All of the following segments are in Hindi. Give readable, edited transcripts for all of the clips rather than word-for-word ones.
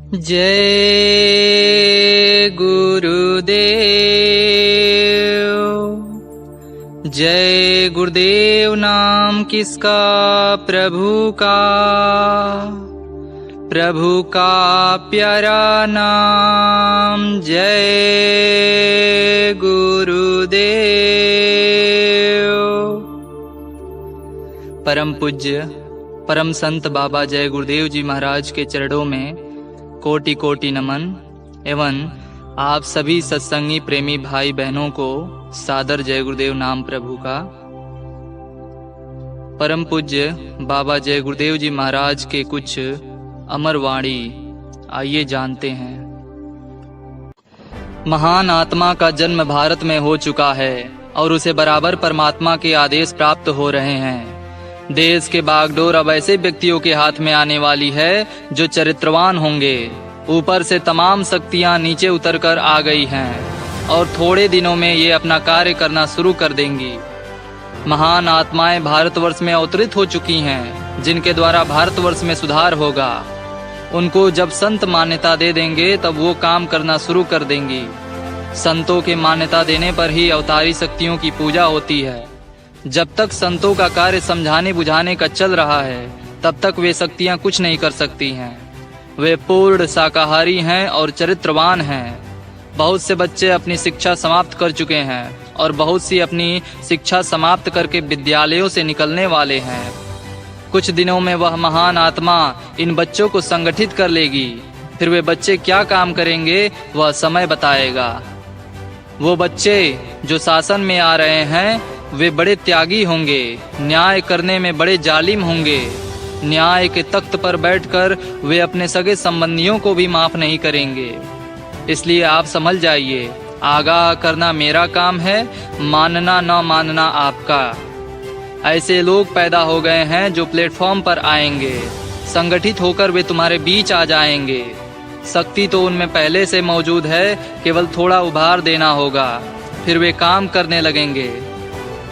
जय गुरुदेव। जय गुरुदेव नाम किसका प्रभु का प्यारा नाम। जय गुरुदेव। परम पूज्य परम संत बाबा जय गुरुदेव जी महाराज के चरणों में कोटि कोटि नमन एवं आप सभी सत्संगी प्रेमी भाई बहनों को सादर जय गुरुदेव नाम प्रभु का। परम पूज्य बाबा जय गुरुदेव जी महाराज के कुछ अमर वाणी आइए जानते हैं। महान आत्मा का जन्म भारत में हो चुका है और उसे बराबर परमात्मा के आदेश प्राप्त हो रहे हैं। देश के बागडोर अब ऐसे व्यक्तियों के हाथ में आने वाली है जो चरित्रवान होंगे। ऊपर से तमाम शक्तियां नीचे उतरकर आ गई हैं और थोड़े दिनों में ये अपना कार्य करना शुरू कर देंगी। महान आत्माएं भारतवर्ष में अवतरित हो चुकी हैं जिनके द्वारा भारतवर्ष में सुधार होगा। उनको जब संत मान्यता दे देंगे तब वो काम करना शुरू कर देंगी। संतों के मान्यता देने पर ही अवतारी शक्तियों की पूजा होती है। जब तक संतों का कार्य समझाने बुझाने का चल रहा है तब तक वे शक्तियां कुछ नहीं कर सकती हैं। वे पूर्ण शाकाहारी हैं और चरित्रवान हैं। बहुत से बच्चे अपनी शिक्षा समाप्त कर चुके हैं और बहुत सी अपनी शिक्षा समाप्त करके विद्यालयों से निकलने वाले हैं। कुछ दिनों में वह महान आत्मा इन बच्चों को संगठित कर लेगी। फिर वे बच्चे क्या काम करेंगे वह समय बताएगा। वो बच्चे जो शासन में आ रहे हैं वे बड़े त्यागी होंगे, न्याय करने में बड़े जालिम होंगे। न्याय के तख्त पर बैठकर वे अपने सगे संबंधियों को भी माफ नहीं करेंगे। इसलिए आप समझ जाइए, आगाह करना मेरा काम है, मानना न मानना आपका। ऐसे लोग पैदा हो गए हैं जो प्लेटफॉर्म पर आएंगे। संगठित होकर वे तुम्हारे बीच आ जाएंगे। शक्ति तो उनमें पहले से मौजूद है, केवल थोड़ा उभार देना होगा, फिर वे काम करने लगेंगे।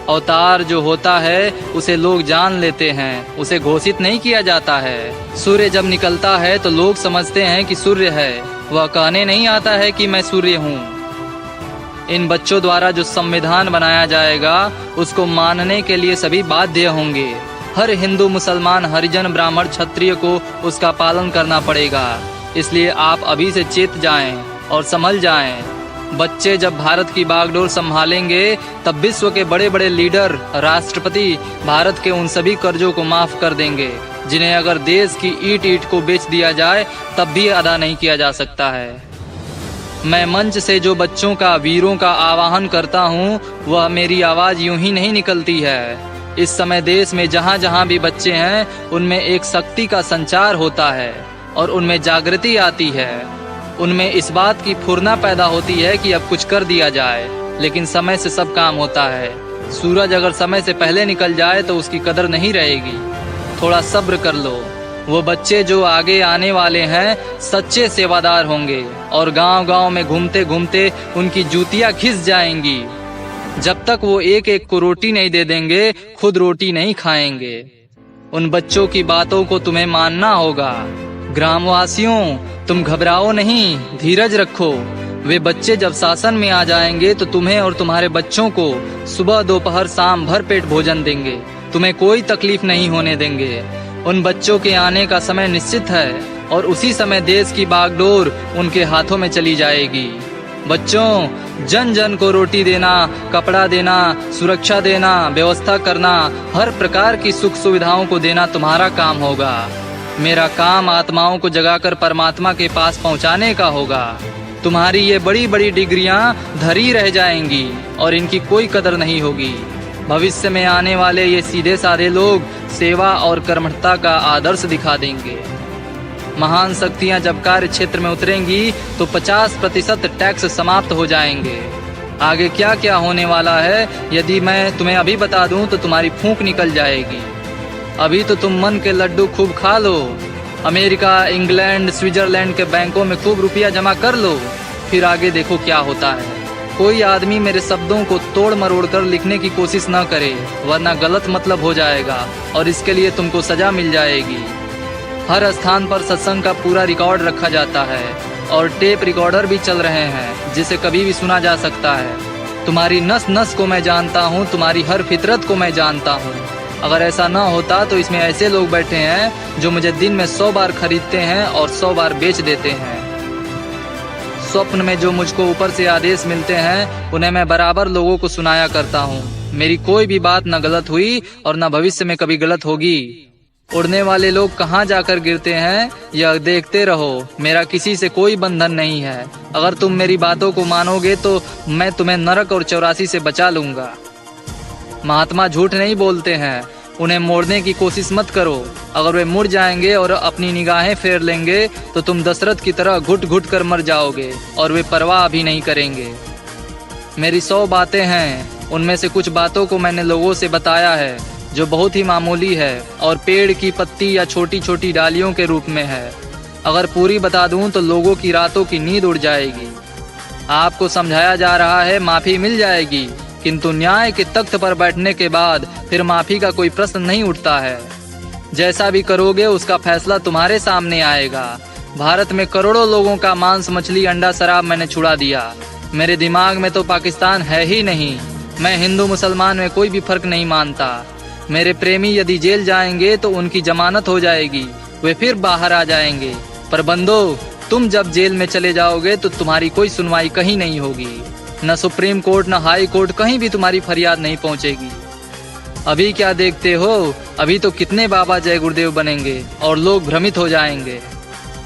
अवतार जो होता है उसे लोग जान लेते हैं, उसे घोषित नहीं किया जाता है। सूर्य जब निकलता है तो लोग समझते हैं कि सूर्य है, वह कहने नहीं आता है कि मैं सूर्य हूँ। इन बच्चों द्वारा जो संविधान बनाया जाएगा उसको मानने के लिए सभी बाध्य होंगे। हर हिंदू, मुसलमान, हरिजन, ब्राह्मण, क्षत्रिय को उसका पालन करना पड़ेगा। इसलिए आप अभी से चेत जाएं और समझ जाएं। बच्चे जब भारत की बागडोर संभालेंगे तब विश्व के बड़े बड़े लीडर, राष्ट्रपति भारत के उन सभी कर्जों को माफ कर देंगे जिन्हें अगर देश की ईंट ईंट को बेच दिया जाए तब भी अदा नहीं किया जा सकता है। मैं मंच से जो बच्चों का, वीरों का आवाहन करता हूँ वह मेरी आवाज यूं ही नहीं निकलती है। इस समय देश में जहाँ जहाँ भी बच्चे हैं उनमें एक शक्ति का संचार होता है और उनमें जागृति आती है। उनमें इस बात की फुर्ना पैदा होती है कि अब कुछ कर दिया जाए, लेकिन समय से सब काम होता है। सूरज अगर समय से पहले निकल जाए तो उसकी कदर नहीं रहेगी। थोड़ा सब्र कर लो। वो बच्चे जो आगे आने वाले हैं सच्चे सेवादार होंगे और गांव-गांव में घूमते घूमते उनकी जूतियां घिस जाएंगी। जब तक वो एक एक को रोटी नहीं दे देंगे खुद रोटी नहीं खाएंगे। उन बच्चों की बातों को तुम्हें मानना होगा। ग्रामवासियों, तुम घबराओ नहीं, धीरज रखो। वे बच्चे जब शासन में आ जाएंगे तो तुम्हें और तुम्हारे बच्चों को सुबह, दोपहर, शाम भरपेट भोजन देंगे। तुम्हें कोई तकलीफ नहीं होने देंगे। उन बच्चों के आने का समय निश्चित है और उसी समय देश की बागडोर उनके हाथों में चली जाएगी। बच्चों, जन जन को रोटी देना, कपड़ा देना, सुरक्षा देना, व्यवस्था करना, हर प्रकार की सुख सुविधाओं को देना तुम्हारा काम होगा। मेरा काम आत्माओं को जगाकर परमात्मा के पास पहुंचाने का होगा। तुम्हारी ये बड़ी बड़ी डिग्रियां धरी रह जाएंगी और इनकी कोई कदर नहीं होगी। भविष्य में आने वाले ये सीधे साधे लोग सेवा और कर्मठता का आदर्श दिखा देंगे। महान शक्तियां जब कार्य क्षेत्र में उतरेंगी तो 50% टैक्स समाप्त हो जाएंगे। आगे क्या क्या होने वाला है यदि मैं तुम्हें अभी बता दूं तो तुम्हारी फूंक निकल जाएगी। अभी तो तुम मन के लड्डू खूब खा लो। अमेरिका, इंग्लैंड, स्विट्जरलैंड के बैंकों में खूब रुपया जमा कर लो, फिर आगे देखो क्या होता है। कोई आदमी मेरे शब्दों को तोड़ मरोड़ कर लिखने की कोशिश न करे, वरना गलत मतलब हो जाएगा और इसके लिए तुमको सजा मिल जाएगी। हर स्थान पर सत्संग का पूरा रिकॉर्ड रखा जाता है और टेप रिकॉर्डर भी चल रहे हैं जिसे कभी भी सुना जा सकता है। तुम्हारी नस नस को मैं जानता हूँ, तुम्हारी हर फितरत को मैं जानता हूँ। अगर ऐसा न होता तो इसमें ऐसे लोग बैठे हैं जो मुझे दिन में 100 बार खरीदते हैं और 100 बार बेच देते हैं। स्वप्न में जो मुझको ऊपर से आदेश मिलते हैं उन्हें मैं बराबर लोगों को सुनाया करता हूँ। मेरी कोई भी बात न गलत हुई और न भविष्य में कभी गलत होगी। उड़ने वाले लोग कहाँ जाकर गिरते हैं यह देखते रहो। मेरा किसी से कोई बंधन नहीं है। अगर तुम मेरी बातों को मानोगे तो मैं तुम्हें नरक और 84 से बचा लूंगा। महात्मा झूठ नहीं बोलते हैं, उन्हें मोड़ने की कोशिश मत करो। अगर वे मुड़ जाएंगे और अपनी निगाहें फेर लेंगे तो तुम दशरथ की तरह घुट घुट कर मर जाओगे और वे परवाह भी नहीं करेंगे। मेरी 100 बातें हैं, उनमें से कुछ बातों को मैंने लोगों से बताया है जो बहुत ही मामूली है और पेड़ की पत्ती या छोटी छोटी डालियों के रूप में है। अगर पूरी बता दूं तो लोगों की रातों की नींद उड़ जाएगी। आपको समझाया जा रहा है माफी मिल जाएगी, किंतु न्याय के तख्त पर बैठने के बाद फिर माफी का कोई प्रश्न नहीं उठता है। जैसा भी करोगे उसका फैसला तुम्हारे सामने आएगा। भारत में करोड़ों लोगों का मांस, मछली, अंडा, शराब मैंने छुड़ा दिया। मेरे दिमाग में तो पाकिस्तान है ही नहीं। मैं हिंदू मुसलमान में कोई भी फर्क नहीं मानता। मेरे प्रेमी यदि जेल जाएंगे तो उनकी जमानत हो जाएगी, वे फिर बाहर आ जाएंगे। पर बंदो, तुम जब जेल में चले जाओगे तो तुम्हारी कोई सुनवाई कहीं नहीं होगी। न सुप्रीम कोर्ट न हाई कोर्ट, कहीं भी तुम्हारी फरियाद नहीं पहुंचेगी। अभी क्या देखते हो, अभी तो कितने बाबा जय गुरुदेव बनेंगे और लोग भ्रमित हो जाएंगे।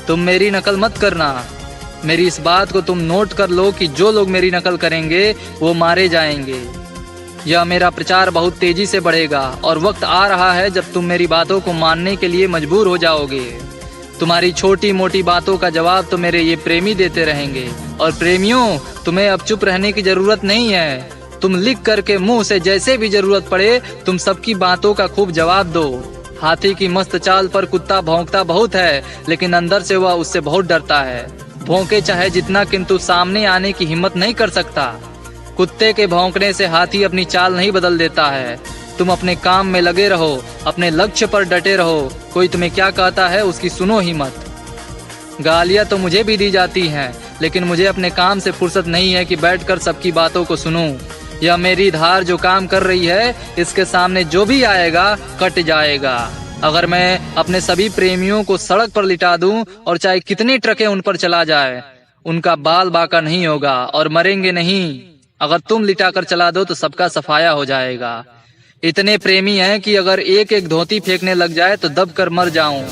तुम मेरी नकल मत करना। मेरी इस बात को तुम नोट कर लो कि जो लोग मेरी नकल करेंगे वो मारे जाएंगे। यह मेरा प्रचार बहुत तेजी से बढ़ेगा और वक्त आ रहा है जब तुम मेरी बातों को मानने के लिए मजबूर हो जाओगे। तुम्हारी छोटी मोटी बातों का जवाब तो मेरे ये प्रेमी देते रहेंगे। और प्रेमियों, तुम्हें अब चुप रहने की जरूरत नहीं है। तुम लिख करके मुंह से जैसे भी जरूरत पड़े तुम सबकी बातों का खूब जवाब दो। हाथी की मस्त चाल पर कुत्ता भौंकता बहुत है, लेकिन अंदर से वह उससे बहुत डरता है। भौंके चाहे जितना, किंतु सामने आने की हिम्मत नहीं कर सकता। कुत्ते के भौंकने से हाथी अपनी चाल नहीं बदल देता है। तुम अपने काम में लगे रहो, अपने लक्ष्य पर डटे रहो। कोई तुम्हें क्या कहता है उसकी सुनो ही मत। गालियां तो मुझे भी दी जाती हैं, लेकिन मुझे अपने काम से फुर्सत नहीं है कि बैठकर सबकी बातों को सुनूं। यह मेरी धार जो काम कर रही है, इसके सामने जो भी आएगा कट जाएगा। अगर मैं अपने सभी प्रेमियों को सड़क पर लिटा दूं और चाहे कितनी ट्रकें उन पर चला जाए, उनका बाल बाका नहीं होगा और मरेंगे नहीं। अगर तुम लिटा कर चला दो तो सबका सफाया हो जाएगा। इतने प्रेमी हैं कि अगर एक एक धोती फेंकने लग जाए तो दब कर मर जाऊं।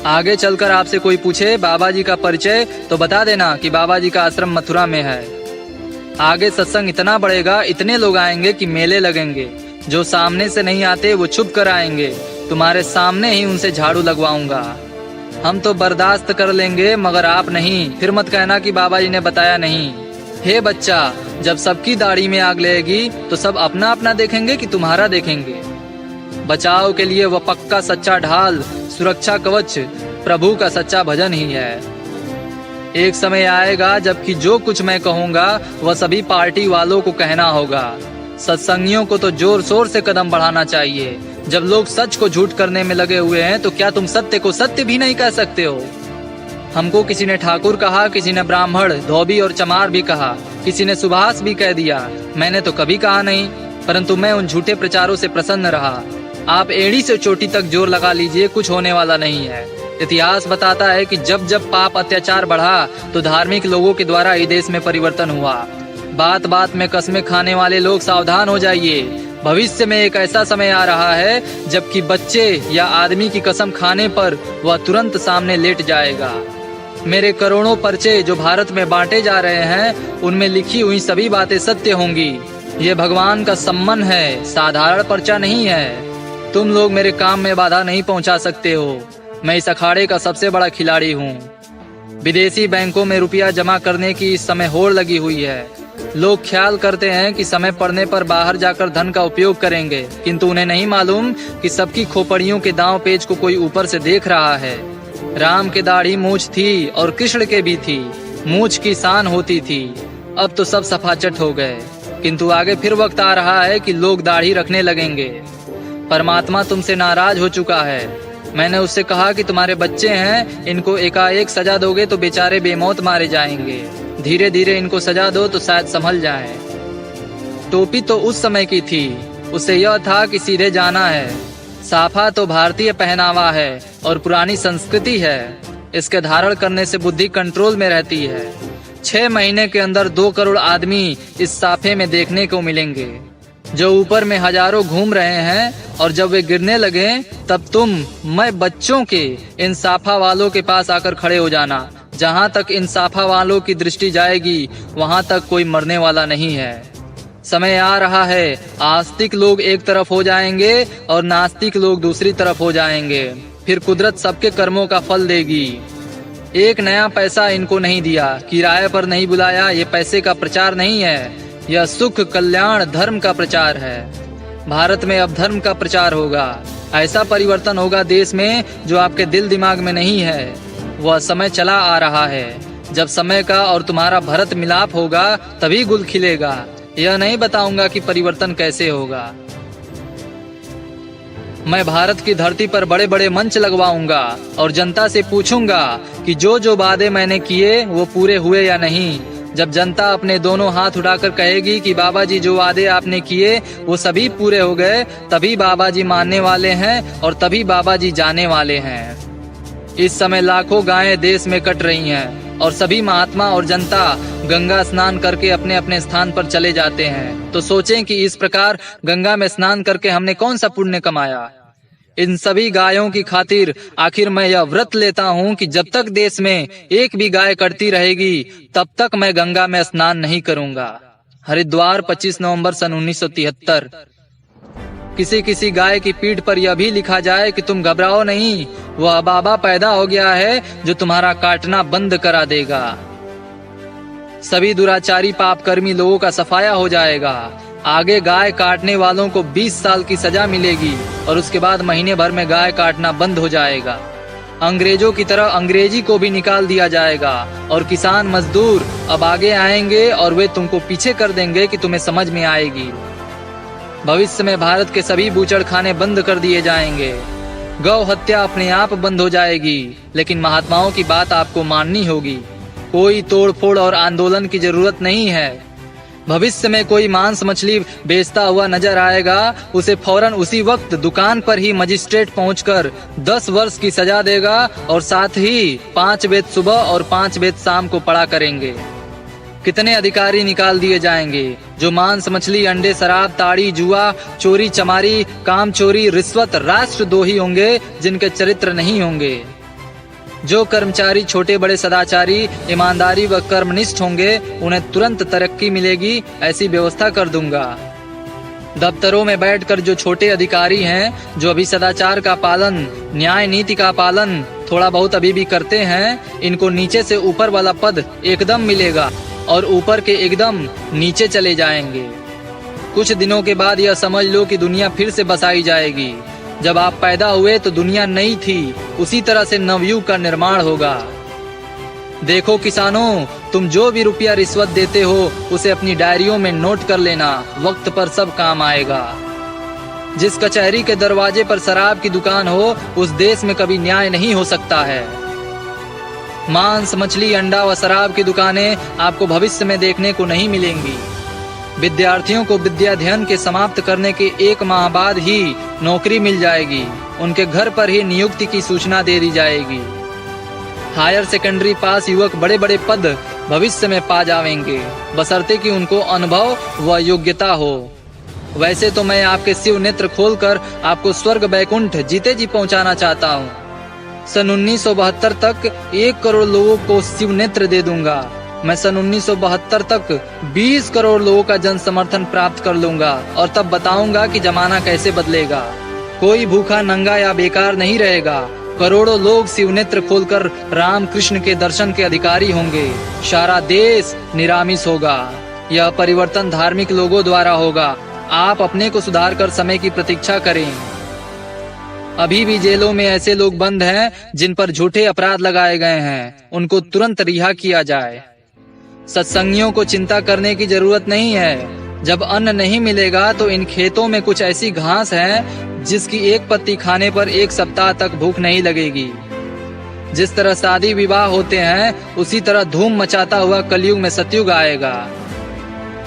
आगे चलकर आपसे कोई पूछे बाबा जी का परिचय तो बता देना कि बाबा जी का आश्रम मथुरा में है। आगे सत्संग इतना बढ़ेगा, इतने लोग आएंगे कि मेले लगेंगे। जो सामने से नहीं आते वो छुप कर आएंगे। तुम्हारे सामने ही उनसे झाड़ू लगवाऊंगा। हम तो बर्दाश्त कर लेंगे मगर आप नहीं। फिर मत कहना कि बाबा जी ने बताया नहीं। हे बच्चा, जब सबकी दाढ़ी में आग लगेगी तो सब अपना अपना देखेंगे कि तुम्हारा देखेंगे। बचाव के लिए वह पक्का सच्चा ढाल, सुरक्षा कवच प्रभु का सच्चा भजन ही है। एक समय आएगा जबकि जो कुछ मैं कहूँगा वह सभी पार्टी वालों को कहना होगा। सत्संगियों को तो जोर शोर से कदम बढ़ाना चाहिए। जब लोग सच को झूठ करने में लगे हुए हैं तो क्या तुम सत्य को सत्य भी नहीं कह सकते हो? हमको किसी ने ठाकुर कहा, किसी ने ब्राह्मण, धोबी और चमार भी कहा, किसी ने सुभाष भी कह दिया। मैंने तो कभी कहा नहीं, परंतु मैं उन झूठे प्रचारों से प्रसन्न रहा। आप एड़ी से चोटी तक जोर लगा लीजिए, कुछ होने वाला नहीं है। इतिहास बताता है कि जब जब पाप अत्याचार बढ़ा तो धार्मिक लोगों के द्वारा ही देश में परिवर्तन हुआ। बात बात में कस्में खाने वाले लोग सावधान हो जाइए। भविष्य में एक ऐसा समय आ रहा है जबकि बच्चे या आदमी की कसम खाने पर वह तुरंत सामने लेट जाएगा। मेरे करोड़ों पर्चे जो भारत में बांटे जा रहे हैं उनमें लिखी हुई सभी बातें सत्य होंगी। ये भगवान का सम्मान है, साधारण पर्चा नहीं है। तुम लोग मेरे काम में बाधा नहीं पहुंचा सकते हो। मैं इस अखाड़े का सबसे बड़ा खिलाड़ी हूँ। विदेशी बैंकों में रुपया जमा करने की इस समय होड़ लगी हुई है। लोग ख्याल करते हैं कि समय पड़ने पर बाहर जाकर धन का उपयोग करेंगे, किंतु उन्हें नहीं मालूम कि सबकी खोपड़ियों के दांव पेच को कोई ऊपर से देख रहा है। राम के दाढ़ी मूछ थी और कृष्ण के भी थी, मूछ की शान होती थी। अब तो सब सफाचट हो गए, किंतु आगे फिर वक्त आ रहा है कि लोग दाढ़ी रखने लगेंगे। परमात्मा तुमसे नाराज हो चुका है। मैंने उससे कहा कि तुम्हारे बच्चे हैं, इनको एकाएक सजा दोगे तो बेचारे बेमौत मारे जाएंगे, धीरे धीरे इनको सजा दो तो शायद संभल जाएं। टोपी तो उस समय की थी, उसे यह था कि सीधे जाना है। साफा तो भारतीय पहनावा है और पुरानी संस्कृति है, इसके धारण करने से बुद्धि कंट्रोल में रहती है। 6 महीने के अंदर 2 करोड़ आदमी इस साफे में देखने को मिलेंगे, जो ऊपर में हजारों घूम रहे हैं, और जब वे गिरने लगे तब मैं बच्चों के इन साफा वालों के पास आकर खड़े हो जाना। जहां तक इन साफा वालों की दृष्टि जाएगी वहां तक कोई मरने वाला नहीं है। समय आ रहा है, आस्तिक लोग एक तरफ हो जाएंगे और नास्तिक लोग दूसरी तरफ हो जाएंगे। फिर कुदरत सबके कर्मों का फल देगी। एक नया पैसा इनको नहीं दिया, किराए पर नहीं बुलाया। ये पैसे का प्रचार नहीं है, यह सुख, कल्याण, धर्म का प्रचार है। भारत में अब धर्म का प्रचार होगा। ऐसा परिवर्तन होगा देश में जो आपके दिल दिमाग में नहीं है। वह समय चला आ रहा है जब समय का और तुम्हारा भरत मिलाप होगा, तभी गुल खिलेगा। यह नहीं बताऊंगा कि परिवर्तन कैसे होगा। मैं भारत की धरती पर बड़े बड़े मंच लगवाऊंगा और जनता से पूछूंगा कि जो वादे मैंने किए वो पूरे हुए या नहीं। जब जनता अपने दोनों हाथ उठाकर कहेगी कि बाबा जी जो वादे आपने किए वो सभी पूरे हो गए, तभी बाबा जी मानने वाले हैं और तभी बाबा जी जाने वाले हैं। इस समय लाखों गायें देश में कट रही हैं और सभी महात्मा और जनता गंगा स्नान करके अपने अपने स्थान पर चले जाते हैं। तो सोचें कि इस प्रकार गंगा में स्नान करके हमने कौन सा पुण्य कमाया। इन सभी गायों की खातिर आखिर मैं यह व्रत लेता हूँ कि जब तक देश में एक भी गाय कटती रहेगी तब तक मैं गंगा में स्नान नहीं करूंगा। हरिद्वार 25 नवंबर सन 1973। किसी किसी गाय की पीठ पर यह भी लिखा जाए कि तुम घबराओ नहीं, वह बाबा पैदा हो गया है जो तुम्हारा काटना बंद करा देगा। सभी दुराचारी पापकर्मी लोगों का सफाया हो जाएगा। आगे गाय काटने वालों को 20 साल की सजा मिलेगी और उसके बाद महीने भर में गाय काटना बंद हो जाएगा। अंग्रेजों की तरह अंग्रेजी को भी निकाल दिया जाएगा और किसान मजदूर अब आगे आएंगे और वे तुमको पीछे कर देंगे कि तुम्हें समझ में आएगी। भविष्य में भारत के सभी बूचड़ खाने बंद कर दिए जाएंगे। गौ हत्या अपने आप बंद हो जाएगी, लेकिन महात्माओं की बात आपको माननी होगी। कोई तोड़ फोड़ और आंदोलन की जरूरत नहीं है। भविष्य में कोई मांस मछली बेचता हुआ नजर आएगा, उसे फौरन उसी वक्त दुकान पर ही मजिस्ट्रेट पहुंचकर 10 वर्ष की सजा देगा और साथ ही 5 वेद सुबह और 5 वेद शाम को पढ़ा करेंगे। कितने अधिकारी निकाल दिए जाएंगे जो मांस मछली, अंडे, शराब, ताड़ी, जुआ, चोरी चमारी, काम चोरी, रिश्वत, राष्ट्रद्रोही होंगे जिनके चरित्र नहीं होंगे। जो कर्मचारी छोटे बड़े सदाचारी, ईमानदारी व कर्मनिष्ठ होंगे उन्हें तुरंत तरक्की मिलेगी, ऐसी व्यवस्था कर दूंगा। दफ्तरों में बैठकर जो छोटे अधिकारी हैं, जो अभी सदाचार का पालन, न्याय नीति का पालन थोड़ा बहुत अभी भी करते हैं, इनको नीचे से ऊपर वाला पद एकदम मिलेगा और ऊपर के एकदम नीचे चले जाएंगे। कुछ दिनों के बाद यह समझ लो कि दुनिया फिर से बसाई जाएगी। जब आप पैदा हुए तो दुनिया नई थी, उसी तरह से नवयुग का निर्माण होगा। देखो किसानों, तुम जो भी रुपया रिश्वत देते हो उसे अपनी डायरियों में नोट कर लेना, वक्त पर सब काम आएगा। जिस कचहरी के दरवाजे पर शराब की दुकान हो उस देश में कभी न्याय नहीं हो सकता है। मांस, मछली, अंडा व शराब की दुकानें आपको भविष्य में देखने को नहीं मिलेंगी। विद्यार्थियों को विद्याध्ययन के समाप्त करने के 1 माह बाद ही नौकरी मिल जाएगी। उनके घर पर ही नियुक्ति की सूचना दे दी जाएगी। हायर सेकेंडरी पास युवक बड़े बड़े पद भविष्य में पा जाएंगे, बशर्ते कि उनको अनुभव व योग्यता हो। वैसे तो मैं आपके शिव नेत्र खोलकर आपको स्वर्ग बैकुंठ जीते जी पहुंचाना चाहता हूं। सन 1972 तक 1 करोड़ लोगों को शिव नेत्र दे दूंगा। मैं सन 1972 तक 20 करोड़ लोगों का जन समर्थन प्राप्त कर लूंगा और तब बताऊंगा कि जमाना कैसे बदलेगा। कोई भूखा, नंगा या बेकार नहीं रहेगा। करोड़ों लोग शिव नेत्र खोलकर राम कृष्ण के दर्शन के अधिकारी होंगे। सारा देश निरामिष होगा। यह परिवर्तन धार्मिक लोगों द्वारा होगा। आप अपने को सुधार कर समय की प्रतीक्षा करें। अभी भी जेलों में ऐसे लोग बंद हैं जिन पर झूठे अपराध लगाए गए हैं, उनको तुरंत रिहा किया जाए। सत्संगियों को चिंता करने की जरूरत नहीं है। जब अन्न नहीं मिलेगा तो इन खेतों में कुछ ऐसी घास है जिसकी एक पत्ती खाने पर 1 सप्ताह तक भूख नहीं लगेगी। जिस तरह शादी विवाह होते हैं उसी तरह धूम मचाता हुआ कलयुग में सतयुग आएगा।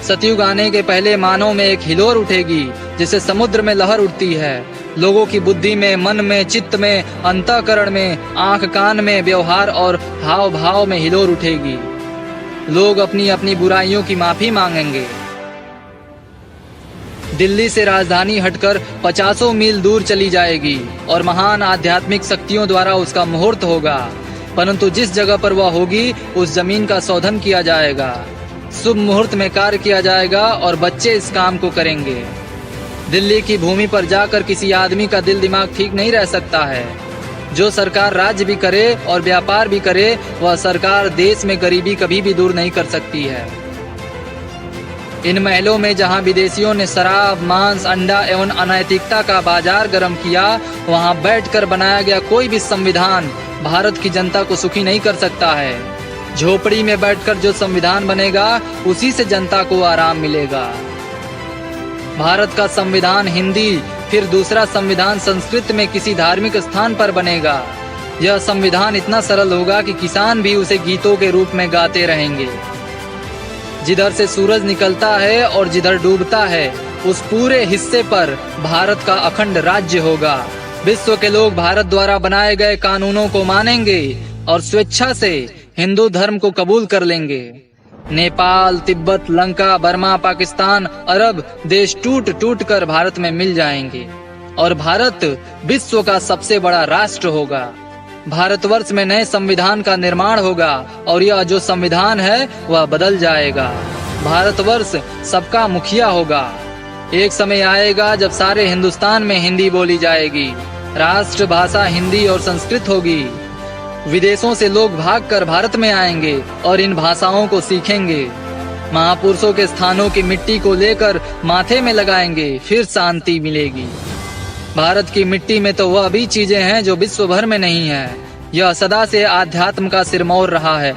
सतयुग आने के पहले मानव में एक हिलोर उठेगी जिसे समुद्र में लहर उठती है। लोगों की बुद्धि में, मन में, चित्त में, अंतःकरण में, आंख कान में, व्यवहार और हाव भाव में हिलोर उठेगी। लोग अपनी अपनी बुराइयों की माफी मांगेंगे। दिल्ली से राजधानी हटकर 50 मील दूर चली जाएगी और महान आध्यात्मिक शक्तियों द्वारा उसका मुहूर्त होगा। परंतु जिस जगह पर वह होगी उस जमीन का शोधन किया जाएगा, शुभ मुहूर्त में कार्य किया जाएगा और बच्चे इस काम को करेंगे। दिल्ली की भूमि पर जाकर किसी आदमी का दिल दिमाग ठीक नहीं रह सकता है। जो सरकार राज्य भी करे और व्यापार भी करे, वह सरकार देश में गरीबी कभी भी दूर नहीं कर सकती है। इन महलों में जहां विदेशियों ने शराब, मांस, अंडा एवं अनैतिकता का बाजार गर्म किया, वहां बैठकर बनाया गया कोई भी संविधान भारत की जनता को सुखी नहीं कर सकता है। झोपड़ी में बैठकर जो संविधान बनेगा उसी से जनता को आराम मिलेगा। भारत का संविधान हिंदी, फिर दूसरा संविधान संस्कृत में किसी धार्मिक स्थान पर बनेगा। यह संविधान इतना सरल होगा कि किसान भी उसे गीतों के रूप में गाते रहेंगे। जिधर से सूरज निकलता है और जिधर डूबता है उस पूरे हिस्से पर भारत का अखंड राज्य होगा। विश्व के लोग भारत द्वारा बनाए गए कानूनों को मानेंगे और स्वेच्छा से हिंदू धर्म को कबूल कर लेंगे। नेपाल, तिब्बत, लंका, बर्मा, पाकिस्तान, अरब देश टूट टूट कर भारत में मिल जाएंगे और भारत विश्व का सबसे बड़ा राष्ट्र होगा। भारतवर्ष में नए संविधान का निर्माण होगा और यह जो संविधान है वह बदल जाएगा। भारतवर्ष सबका मुखिया होगा। एक समय आएगा जब सारे हिंदुस्तान में हिंदी बोली जाएगी। राष्ट्र भाषा हिंदी और संस्कृत होगी। विदेशों से लोग भागकर भारत में आएंगे और इन भाषाओं को सीखेंगे। महापुरुषों के स्थानों की मिट्टी को लेकर माथे में लगाएंगे, फिर शांति मिलेगी। भारत की मिट्टी में तो वह भी चीजें हैं जो विश्व भर में नहीं है। यह सदा से आध्यात्म का सिरमौर रहा है।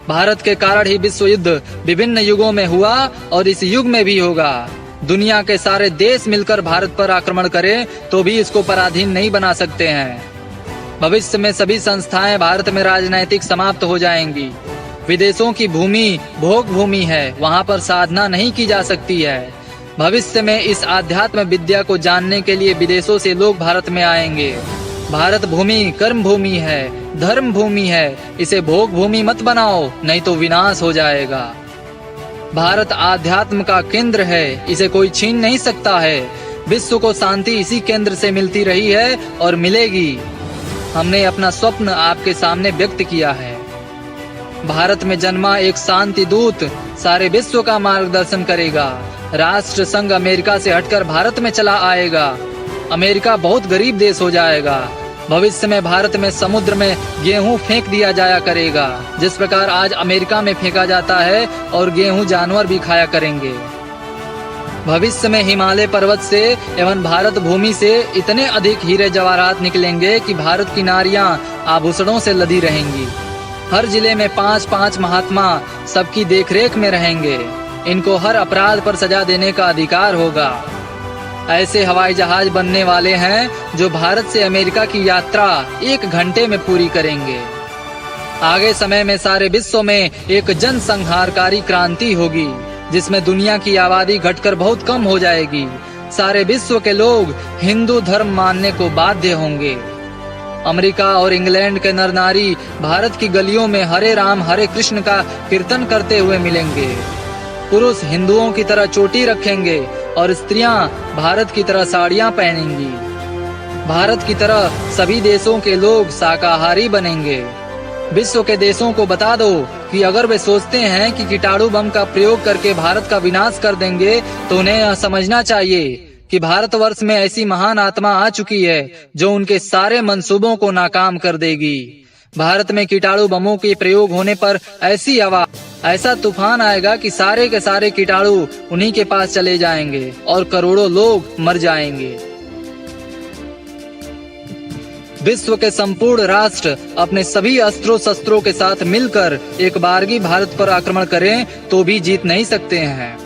भारत के कारण ही विश्व युद्ध विभिन्न युगों में हुआ और इस युग में भी होगा। दुनिया के सारे देश मिलकर भारत पर आक्रमण करें तो भी इसको पराधीन नहीं बना सकते हैं। भविष्य में सभी संस्थाएं भारत में राजनैतिक समाप्त हो जाएंगी। विदेशों की भूमि भोग भूमि है, वहां पर साधना नहीं की जा सकती है। भविष्य में इस आध्यात्म विद्या को जानने के लिए विदेशों से लोग भारत में आएंगे। भारत भूमि कर्म भूमि है, धर्म भूमि है। इसे भोग भूमि मत बनाओ, नहीं तो विनाश हो जाएगा। भारत आध्यात्म का केंद्र है, इसे कोई छीन नहीं सकता है। विश्व को शांति इसी केंद्र से मिलती रही है और मिलेगी। हमने अपना स्वप्न आपके सामने व्यक्त किया है। भारत में जन्मा एक शांति दूत सारे विश्व का मार्गदर्शन करेगा। राष्ट्र संघ अमेरिका से हटकर भारत में चला आएगा। अमेरिका बहुत गरीब देश हो जाएगा। भविष्य में भारत में समुद्र में गेहूं फेंक दिया जाया करेगा, जिस प्रकार आज अमेरिका में फेंका जाता है, और गेहूं जानवर भी खाया करेंगे। भविष्य में हिमालय पर्वत से एवं भारत भूमि से इतने अधिक हीरे जवाहरात निकलेंगे कि भारत की नारियां आभूषणों से लदी रहेंगी। हर जिले में 5-5 महात्मा सबकी देखरेख में रहेंगे। इनको हर अपराध पर सजा देने का अधिकार होगा। ऐसे हवाई जहाज बनने वाले हैं जो भारत से अमेरिका की यात्रा 1 घंटे में पूरी करेंगे। आगे समय में सारे विश्व में एक जनसंहारकारी क्रांति होगी, जिसमें दुनिया की आबादी घटकर बहुत कम हो जाएगी। सारे विश्व के लोग हिंदू धर्म मानने को बाध्य होंगे। अमेरिका और इंग्लैंड के नर नारी भारत की गलियों में हरे राम हरे कृष्ण का कीर्तन करते हुए मिलेंगे। पुरुष हिंदुओं की तरह चोटी रखेंगे और स्त्रियां भारत की तरह साड़ियां पहनेंगी। भारत की तरह सभी देशों के लोग शाकाहारी बनेंगे। विश्व के देशों को बता दो कि अगर वे सोचते हैं कि कीटाणु बम का प्रयोग करके भारत का विनाश कर देंगे, तो उन्हें यह समझना चाहिए कि भारतवर्ष में ऐसी महान आत्मा आ चुकी है जो उनके सारे मंसूबों को नाकाम कर देगी। भारत में कीटाणु बमों के प्रयोग होने पर ऐसी आवाज, ऐसा तूफान आएगा कि सारे के सारे कीटाणु उन्हीं के पास चले जाएंगे और करोड़ों लोग मर जाएंगे। विश्व के संपूर्ण राष्ट्र अपने सभी अस्त्रों शस्त्रों के साथ मिलकर एक बारगी भारत पर आक्रमण करें तो भी जीत नहीं सकते हैं।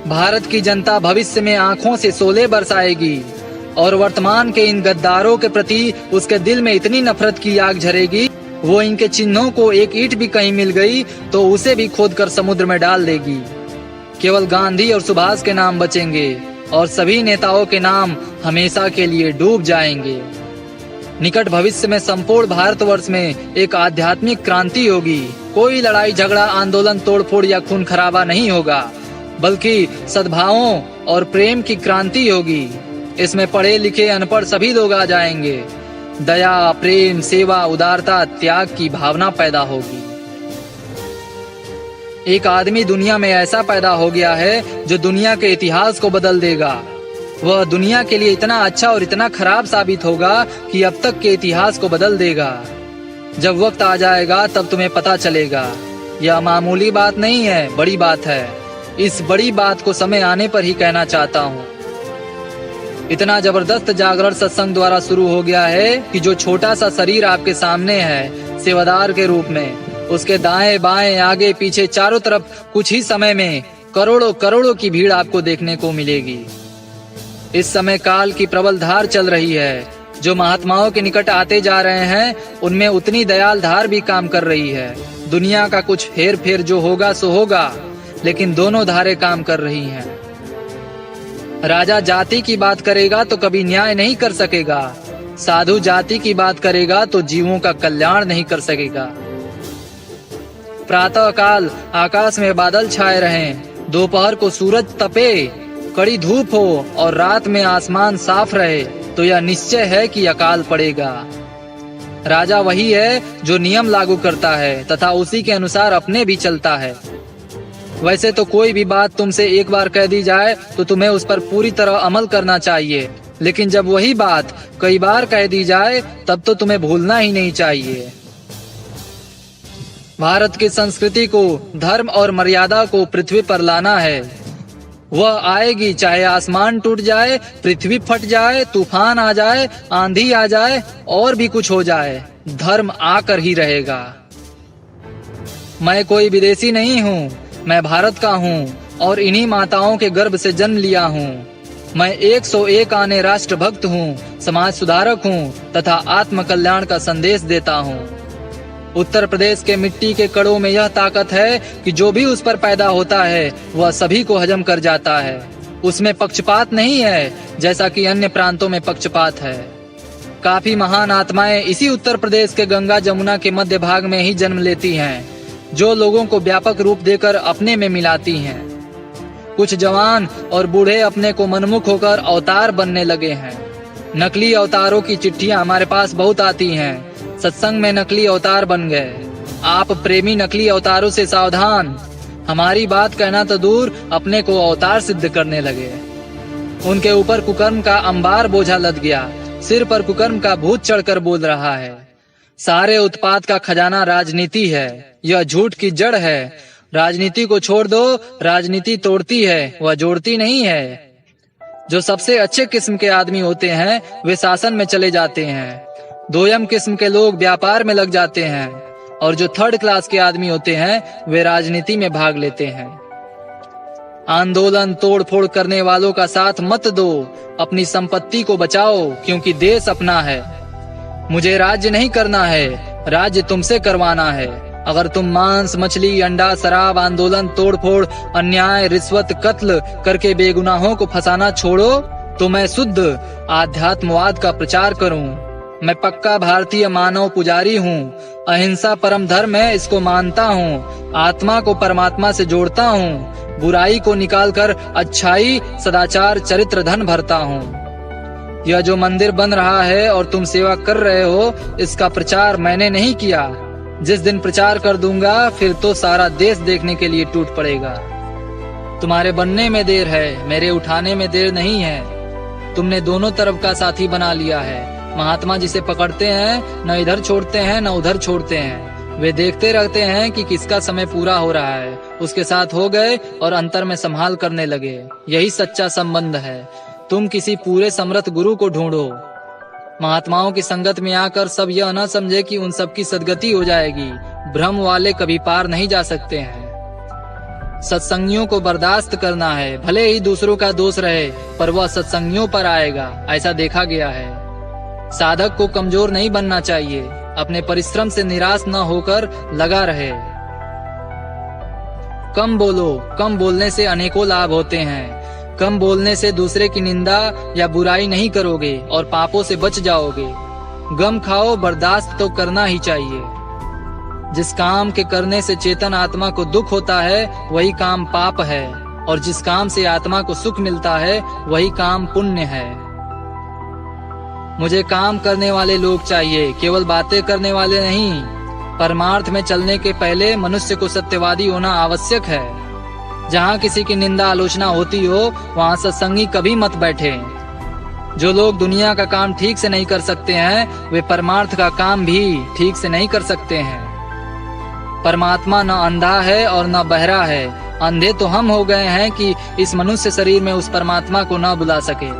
भारत की जनता भविष्य में आंखों से शोले बरसाएगी और वर्तमान के इन गद्दारों के प्रति उसके दिल में इतनी नफरत की आग झरेगी, वो इनके चिन्हों को एक ईंट भी कहीं मिल गई तो उसे भी खोदकर समुद्र में डाल देगी। केवल गांधी और सुभाष के नाम बचेंगे और सभी नेताओं के नाम हमेशा के लिए डूब जाएंगे। निकट भविष्य में संपूर्ण भारतवर्ष में एक आध्यात्मिक क्रांति होगी। कोई लड़ाई झगड़ा, आंदोलन, तोड़फोड़ या खून खराबा नहीं होगा, बल्कि सद्भावों और प्रेम की क्रांति होगी। इसमें पढ़े लिखे अनपढ़ सभी लोग आ जाएंगे। दया, प्रेम, सेवा, उदारता, त्याग की भावना पैदा होगी। एक आदमी दुनिया में ऐसा पैदा हो गया है जो दुनिया के इतिहास को बदल देगा। वह दुनिया के लिए इतना अच्छा और इतना खराब साबित होगा कि अब तक के इतिहास को बदल देगा। जब वक्त आ जाएगा तब तुम्हें पता चलेगा। यह मामूली बात नहीं है, बड़ी बात है। इस बड़ी बात को समय आने पर ही कहना चाहता हूँ। इतना जबरदस्त जागरण सत्संग द्वारा शुरू हो गया है कि जो छोटा सा शरीर आपके सामने है सेवादार के रूप में, उसके दाएं बाएं आगे पीछे चारों तरफ कुछ ही समय में करोड़ों करोड़ों की भीड़ आपको देखने को मिलेगी। इस समय काल की प्रबल धार चल रही है। जो महात्माओं के निकट आते जा रहे हैं उनमें उतनी दयाल धार भी काम कर रही है। दुनिया का कुछ हेर फेर जो होगा सो होगा, लेकिन दोनों धारें काम कर रही हैं। राजा जाति की बात करेगा तो कभी न्याय नहीं कर सकेगा। साधु जाति की बात करेगा तो जीवों का कल्याण नहीं कर सकेगा। प्रातः काल आकाश में बादल छाए रहें, दोपहर को सूरज तपे, कड़ी धूप हो और रात में आसमान साफ रहे तो यह निश्चय है कि अकाल पड़ेगा। राजा वही है जो नियम लागू करता है तथा उसी के अनुसार अपने भी चलता है। वैसे तो कोई भी बात तुमसे एक बार कह दी जाए तो तुम्हें उस पर पूरी तरह अमल करना चाहिए, लेकिन जब वही बात कई बार कह दी जाए तब तो तुम्हें भूलना ही नहीं चाहिए। भारत की संस्कृति को, धर्म और मर्यादा को पृथ्वी पर लाना है। वह आएगी चाहे आसमान टूट जाए, पृथ्वी फट जाए, तूफान आ जाए, आंधी आ जाए और भी कुछ हो जाए, धर्म आकर ही रहेगा। मैं कोई विदेशी नहीं हूँ, मैं भारत का हूँ और इन्हीं माताओं के गर्भ से जन्म लिया हूँ। मैं 101 आने राष्ट्रभक्त हूँ, समाज सुधारक हूँ तथा आत्म कल्याण का संदेश देता हूँ। उत्तर प्रदेश के मिट्टी के कणों में यह ताकत है कि जो भी उस पर पैदा होता है वह सभी को हजम कर जाता है। उसमें पक्षपात नहीं है जैसा कि अन्य प्रांतों में पक्षपात है। काफी महान आत्माएं इसी उत्तर प्रदेश के गंगा जमुना के मध्य भाग में ही जन्म लेती हैं, जो लोगों को व्यापक रूप देकर अपने में मिलाती हैं। कुछ जवान और बूढ़े अपने को मनमुख होकर अवतार बनने लगे हैं। नकली अवतारों की चिट्ठियां हमारे पास बहुत आती हैं। सत्संग में नकली अवतार बन गए। आप प्रेमी नकली अवतारों से सावधान। हमारी बात कहना तो दूर, अपने को अवतार सिद्ध करने लगे। उनके ऊपर कुकर्म का अंबार बोझा लद गया, सिर पर कुकर्म का भूत चढ़कर बोल रहा है। सारे उत्पाद का खजाना राजनीति है, यह झूठ की जड़ है। राजनीति को छोड़ दो, राजनीति तोड़ती है, वह जोड़ती नहीं है। जो सबसे अच्छे किस्म के आदमी होते हैं वे शासन में चले जाते हैं। दोयम किस्म के लोग व्यापार में लग जाते हैं और जो थर्ड क्लास के आदमी होते हैं वे राजनीति में भाग लेते हैं। आंदोलन तोड़फोड़ करने वालों का साथ मत दो, अपनी संपत्ति को बचाओ क्योंकि देश अपना है। मुझे राज्य नहीं करना है, राज्य तुमसे करवाना है। अगर तुम मांस, मछली, अंडा, शराब, आंदोलन, तोड़फोड़, अन्याय, रिश्वत, कत्ल करके बेगुनाहों को फंसाना छोड़ो तो मैं शुद्ध आध्यात्मवाद का प्रचार करूं। मैं पक्का भारतीय मानव पुजारी हूँ। अहिंसा परम धर्म है, इसको मानता हूँ। आत्मा को परमात्मा से जोड़ता हूँ। बुराई को निकालकर अच्छाई, सदाचार, चरित्र धन भरता हूँ। यह जो मंदिर बन रहा है और तुम सेवा कर रहे हो, इसका प्रचार मैंने नहीं किया। जिस दिन प्रचार कर दूंगा फिर तो सारा देश देखने के लिए टूट पड़ेगा। तुम्हारे बनने में देर है, मेरे उठाने में देर नहीं है। तुमने दोनों तरफ का साथी बना लिया है। महात्मा जिसे पकड़ते हैं न इधर छोड़ते हैं न उधर छोड़ते हैं। वे देखते रहते हैं कि किसका समय पूरा हो रहा है, उसके साथ हो गए और अंतर में संभाल करने लगे। यही सच्चा संबंध है। तुम किसी पूरे समर्थ गुरु को ढूंढो। महात्माओं की संगत में आकर सब यह न समझे कि उन सब की सदगति हो जाएगी। भ्रम वाले कभी पार नहीं जा सकते हैं। सत्संगियों को बर्दाश्त करना है, भले ही दूसरों का दोष रहे पर वह सत्संगियों पर आएगा, ऐसा देखा गया है। साधक को कमजोर नहीं बनना चाहिए, अपने परिश्रम से निराश न होकर लगा रहे। कम बोलो, कम बोलने से अनेकों लाभ होते हैं। कम बोलने से दूसरे की निंदा या बुराई नहीं करोगे और पापों से बच जाओगे। गम खाओ, बर्दाश्त तो करना ही चाहिए। जिस काम के करने से चेतन आत्मा को दुख होता है वही काम पाप है, और जिस काम से आत्मा को सुख मिलता है वही काम पुण्य है। मुझे काम करने वाले लोग चाहिए, केवल बातें करने वाले नहीं। परमार्थ में चलने के पहले मनुष्य को सत्यवादी होना आवश्यक है। जहाँ किसी की निंदा आलोचना होती हो वहाँ सत्संगी कभी मत बैठे। जो लोग दुनिया का काम ठीक से नहीं कर सकते हैं वे परमार्थ का काम भी ठीक से नहीं कर सकते हैं। परमात्मा न अंधा है और न बहरा है। अंधे तो हम हो गए हैं कि इस मनुष्य शरीर में उस परमात्मा को न बुला सके।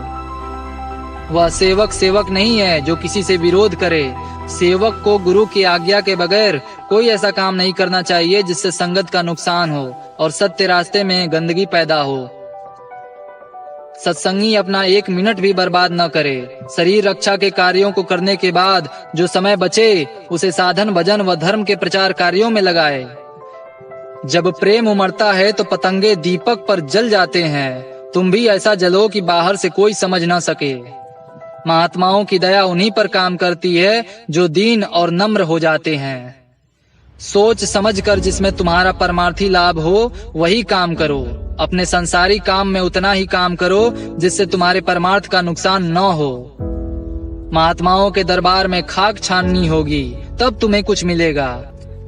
वह सेवक नहीं है जो किसी से विरोध करे। सेवक को गुरु की आज्ञा के बगैर कोई ऐसा काम नहीं करना चाहिए जिससे संगत का नुकसान हो और सत्य रास्ते में गंदगी पैदा हो। सत्संगी अपना एक मिनट भी बर्बाद न करे। शरीर रक्षा के कार्यों को करने के बाद जो समय बचे उसे साधन भजन व धर्म के प्रचार कार्यों में लगाए। जब प्रेम उमड़ता है तो पतंगे दीपक पर जल जाते हैं। तुम भी ऐसा जलो कि बाहर से कोई समझ न सके। महात्माओं की दया उन्हीं पर काम करती है जो दीन और नम्र हो जाते हैं। सोच समझकर जिसमें तुम्हारा परमार्थी लाभ हो वही काम करो। अपने संसारी काम में उतना ही काम करो जिससे तुम्हारे परमार्थ का नुकसान न हो। महात्माओं के दरबार में खाक छाननी होगी तब तुम्हें कुछ मिलेगा।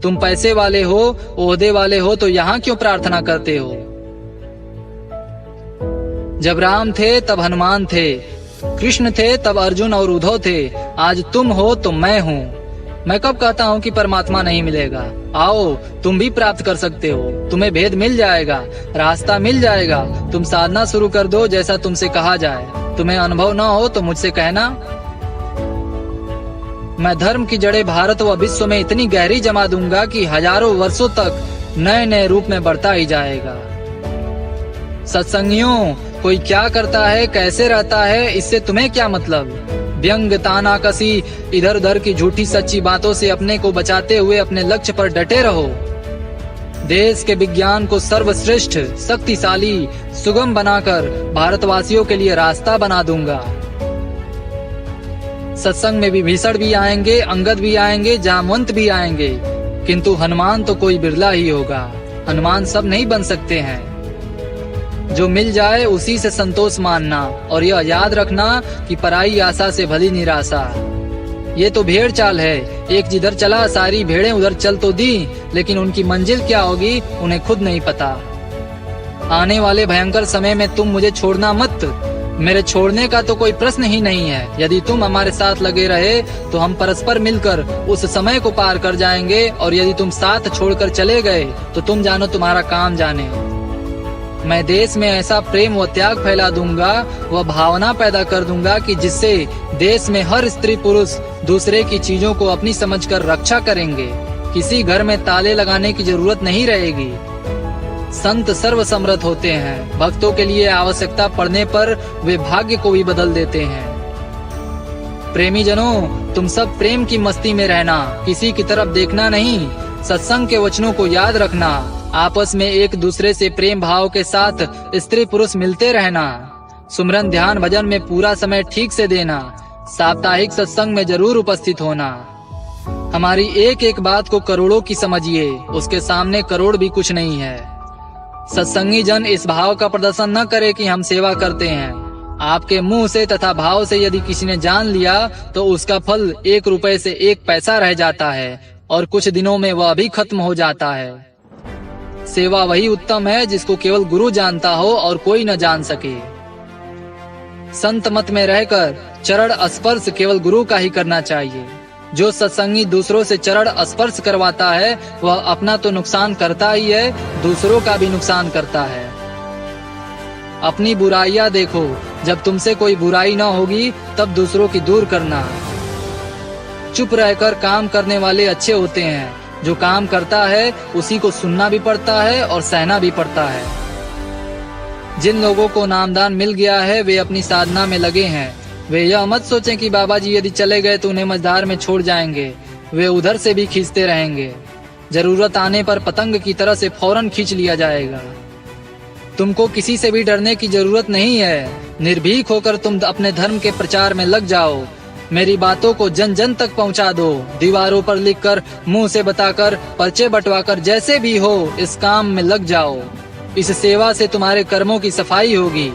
तुम पैसे वाले हो, ओहदे वाले हो तो यहाँ क्यों प्रार्थना करते हो? जब राम थे तब हनुमान थे, कृष्ण थे तब अर्जुन और उद्धव थे। आज तुम हो तो मैं हूँ। मैं कब कहता हूँ कि परमात्मा नहीं मिलेगा? आओ, तुम भी प्राप्त कर सकते हो। तुम्हें भेद मिल जाएगा, रास्ता मिल जाएगा। तुम साधना शुरू कर दो जैसा तुमसे कहा जाए। तुम्हें अनुभव न हो तो मुझसे कहना। मैं धर्म की जड़ें भारत व विश्व में इतनी गहरी जमा दूंगा कि हजारों वर्षों तक नए नए रूप में बढ़ता ही जाएगा। सत्संगियों, कोई क्या करता है, कैसे रहता है, इससे तुम्हें क्या मतलब? व्यंग, तानाकसी, इधर उधर की झूठी सच्ची बातों से अपने को बचाते हुए अपने लक्ष्य पर डटे रहो। देश के विज्ञान को सर्वश्रेष्ठ, शक्तिशाली, सुगम बनाकर भारतवासियों के लिए रास्ता बना दूंगा। सत्संग में विभीषण भी आएंगे, अंगद भी आएंगे, जामवंत भी आएंगे, किंतु हनुमान तो कोई बिरला ही होगा। हनुमान सब नहीं बन सकते हैं। जो मिल जाए उसी से संतोष मानना, और यह याद रखना कि पराई आशा से भली निराशा। ये तो भेड़ चाल है। एक जिधर चला सारी भेड़ें उधर चल तो दी, लेकिन उनकी मंजिल क्या होगी उन्हें खुद नहीं पता। आने वाले भयंकर समय में तुम मुझे छोड़ना मत। मेरे छोड़ने का तो कोई प्रश्न ही नहीं है। यदि तुम हमारे साथ लगे रहे तो हम परस्पर मिलकर उस समय को पार कर जाएंगे, और यदि तुम साथ छोड़कर चले गए तो तुम जानो तुम्हारा काम जाने। मैं देश में ऐसा प्रेम व त्याग फैला दूंगा, वह भावना पैदा कर दूंगा कि जिससे देश में हर स्त्री पुरुष दूसरे की चीजों को अपनी समझकर रक्षा करेंगे। किसी घर में ताले लगाने की जरूरत नहीं रहेगी। संत सर्वसमर्थ होते हैं। भक्तों के लिए आवश्यकता पड़ने पर वे भाग्य को भी बदल देते हैं। प्रेमी जनों, तुम सब प्रेम की मस्ती में रहना, किसी की तरफ देखना नहीं। सत्संग के वचनों को याद रखना। आपस में एक दूसरे से प्रेम भाव के साथ स्त्री पुरुष मिलते रहना। सुमरन ध्यान भजन में पूरा समय ठीक से देना। साप्ताहिक सत्संग में जरूर उपस्थित होना। हमारी एक एक बात को करोड़ों की समझिए, उसके सामने करोड़ भी कुछ नहीं है। सत्संगी जन इस भाव का प्रदर्शन न करे कि हम सेवा करते हैं। आपके मुंह से तथा भाव से यदि किसी ने जान लिया तो उसका फल 1 रुपए से 1 पैसा रह जाता है, और कुछ दिनों में वह भी खत्म हो जाता है। सेवा वही उत्तम है जिसको केवल गुरु जानता हो और कोई न जान सके। संत मत में रहकर चरण स्पर्श केवल गुरु का ही करना चाहिए। जो सत्संगी दूसरों से चरण स्पर्श करवाता है वह अपना तो नुकसान करता ही है, दूसरों का भी नुकसान करता है। अपनी बुराइयां देखो। जब तुमसे कोई बुराई न होगी तब दूसरों की दूर करना। चुप रहकर काम करने वाले अच्छे होते हैं। जो काम करता है उसी को सुनना भी पड़ता है और सहना भी पड़ता है। जिन लोगों को नामदान मिल गया है वे अपनी साधना में लगे हैं। वे यह मत सोचें कि बाबा जी यदि चले गए तो उन्हें मझधार में छोड़ जाएंगे। वे उधर से भी खींचते रहेंगे। जरूरत आने पर पतंग की तरह से फौरन खींच लिया जाएगा। तुमको किसी से भी डरने की जरूरत नहीं है। निर्भीक होकर तुम अपने धर्म के प्रचार में लग जाओ। मेरी बातों को जन जन तक पहुंचा दो। दीवारों पर लिखकर, मुंह से बताकर, पर्चे बंटवाकर, जैसे भी हो इस काम में लग जाओ। इस सेवा से तुम्हारे कर्मों की सफाई होगी,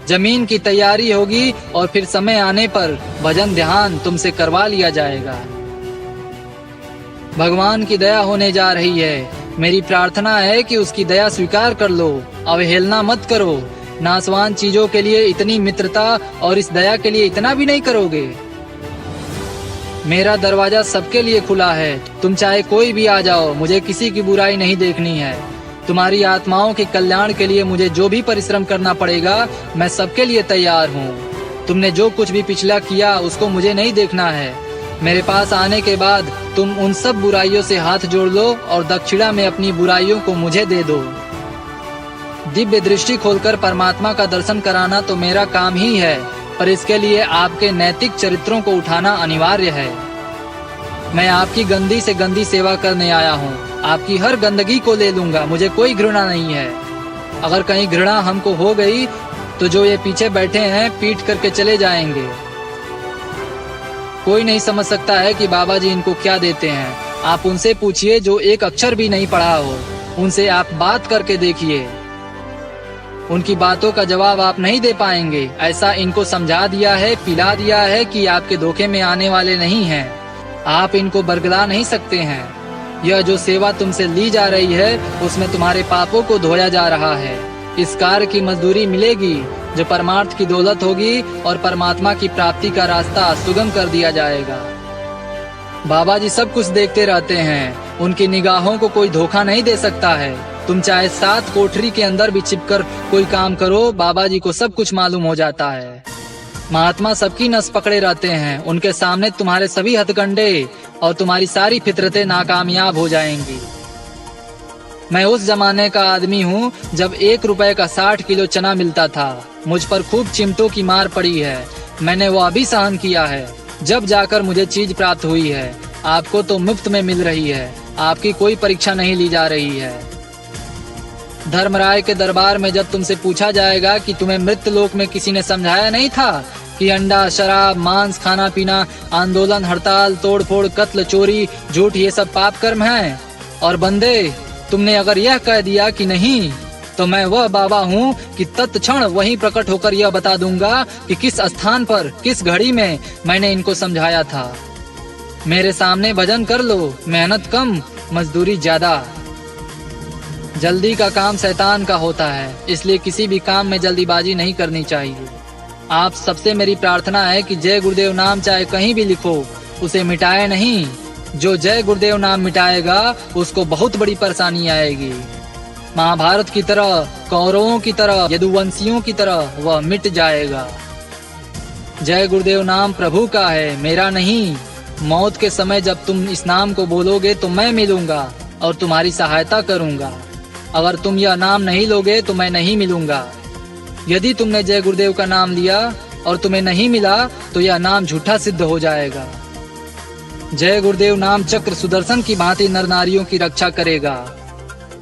जमीन की तैयारी होगी और फिर समय आने पर भजन ध्यान तुमसे करवा लिया जाएगा। भगवान की दया होने जा रही है। मेरी प्रार्थना है कि उसकी दया स्वीकार कर लो। अवहेलना मत करो। नासवान चीजों के लिए इतनी मित्रता और इस दया के लिए इतना भी नहीं करोगे। मेरा दरवाजा सबके लिए खुला है। तुम चाहे कोई भी आ जाओ, मुझे किसी की बुराई नहीं देखनी है। तुम्हारी आत्माओं के कल्याण के लिए मुझे जो भी परिश्रम करना पड़ेगा मैं सबके लिए तैयार हूँ। तुमने जो कुछ भी पिछला किया उसको मुझे नहीं देखना है। मेरे पास आने के बाद तुम उन सब बुराइयों से हाथ जोड़ लो और दक्षिणा में अपनी बुराइयों को मुझे दे दो। दिव्य दृष्टि खोलकर परमात्मा का दर्शन कराना तो मेरा काम ही है, पर इसके लिए आपके नैतिक चरित्रों को उठाना अनिवार्य है। मैं आपकी गंदी से गंदी सेवा करने आया हूँ। आपकी हर गंदगी को ले लूंगा। मुझे कोई घृणा नहीं है। अगर कहीं घृणा हमको हो गई तो जो ये पीछे बैठे हैं पीट करके चले जाएंगे। कोई नहीं समझ सकता है कि बाबा जी इनको क्या देते हैं। आप उनसे पूछिए जो एक अक्षर भी नहीं पढ़ा हो। उनसे आप बात करके देखिए। उनकी बातों का जवाब आप नहीं दे पाएंगे। ऐसा इनको समझा दिया है, पिला दिया है कि आपके धोखे में आने वाले नहीं हैं। आप इनको बरगला नहीं सकते हैं। यह जो सेवा तुमसे ली जा रही है उसमें तुम्हारे पापों को धोया जा रहा है। इस कार्य की मजदूरी मिलेगी जो परमार्थ की दौलत होगी और परमात्मा की प्राप्ति का रास्ता सुगम कर दिया जाएगा। बाबा जी सब कुछ देखते रहते हैं। उनकी निगाहों को कोई धोखा नहीं दे सकता है। तुम चाहे 7 कोठरी के अंदर भी छिपकर कोई काम करो, बाबा जी को सब कुछ मालूम हो जाता है। महात्मा सबकी नस पकड़े रहते हैं। उनके सामने तुम्हारे सभी हथकंडे और तुम्हारी सारी फितरतें नाकामयाब हो जाएंगी। मैं उस जमाने का आदमी हूँ जब 1 रुपए का 60 किलो चना मिलता था। मुझ पर खूब चिमटों की मार पड़ी है। मैंने वो अभी सहन किया है। जब जाकर मुझे चीज प्राप्त हुई है। आपको तो मुफ्त में मिल रही है। आपकी कोई परीक्षा नहीं ली जा रही है। धर्मराय के दरबार में जब तुमसे पूछा जाएगा कि तुम्हें मृत्यु लोक में किसी ने समझाया नहीं था कि अंडा, शराब, मांस, खाना पीना, आंदोलन, हड़ताल, तोड़फोड़, कत्ल, चोरी, झूठ ये सब पाप कर्म हैं। और बंदे, तुमने अगर यह कह दिया कि नहीं, तो मैं वह बाबा हूँ कि तत्क्षण वहीं प्रकट होकर यह बता दूंगा कि किस स्थान पर, किस घड़ी में मैंने इनको समझाया था। मेरे सामने भजन कर लो। मेहनत कम, मजदूरी ज्यादा। जल्दी का काम शैतान का होता है, इसलिए किसी भी काम में जल्दीबाजी नहीं करनी चाहिए। आप सबसे मेरी प्रार्थना है कि जय गुरुदेव नाम चाहे कहीं भी लिखो, उसे मिटाए नहीं। जो जय गुरुदेव नाम मिटाएगा उसको बहुत बड़ी परेशानी आएगी। महाभारत की तरह, कौरवों की तरह, यदुवंशियों की तरह वह मिट जाएगा। जय गुरुदेव नाम प्रभु का है, मेरा नहीं। मौत के समय जब तुम इस नाम को बोलोगे तो मैं मिलूंगा और तुम्हारी सहायता करूंगा। अगर तुम यह नाम नहीं लोगे तो मैं नहीं मिलूंगा। यदि तुमने जय गुरुदेव का नाम लिया और तुम्हें नहीं मिला तो यह नाम झूठा सिद्ध हो जाएगा। जय गुरुदेव नाम चक्र सुदर्शन की भांति नर नारियों की रक्षा करेगा।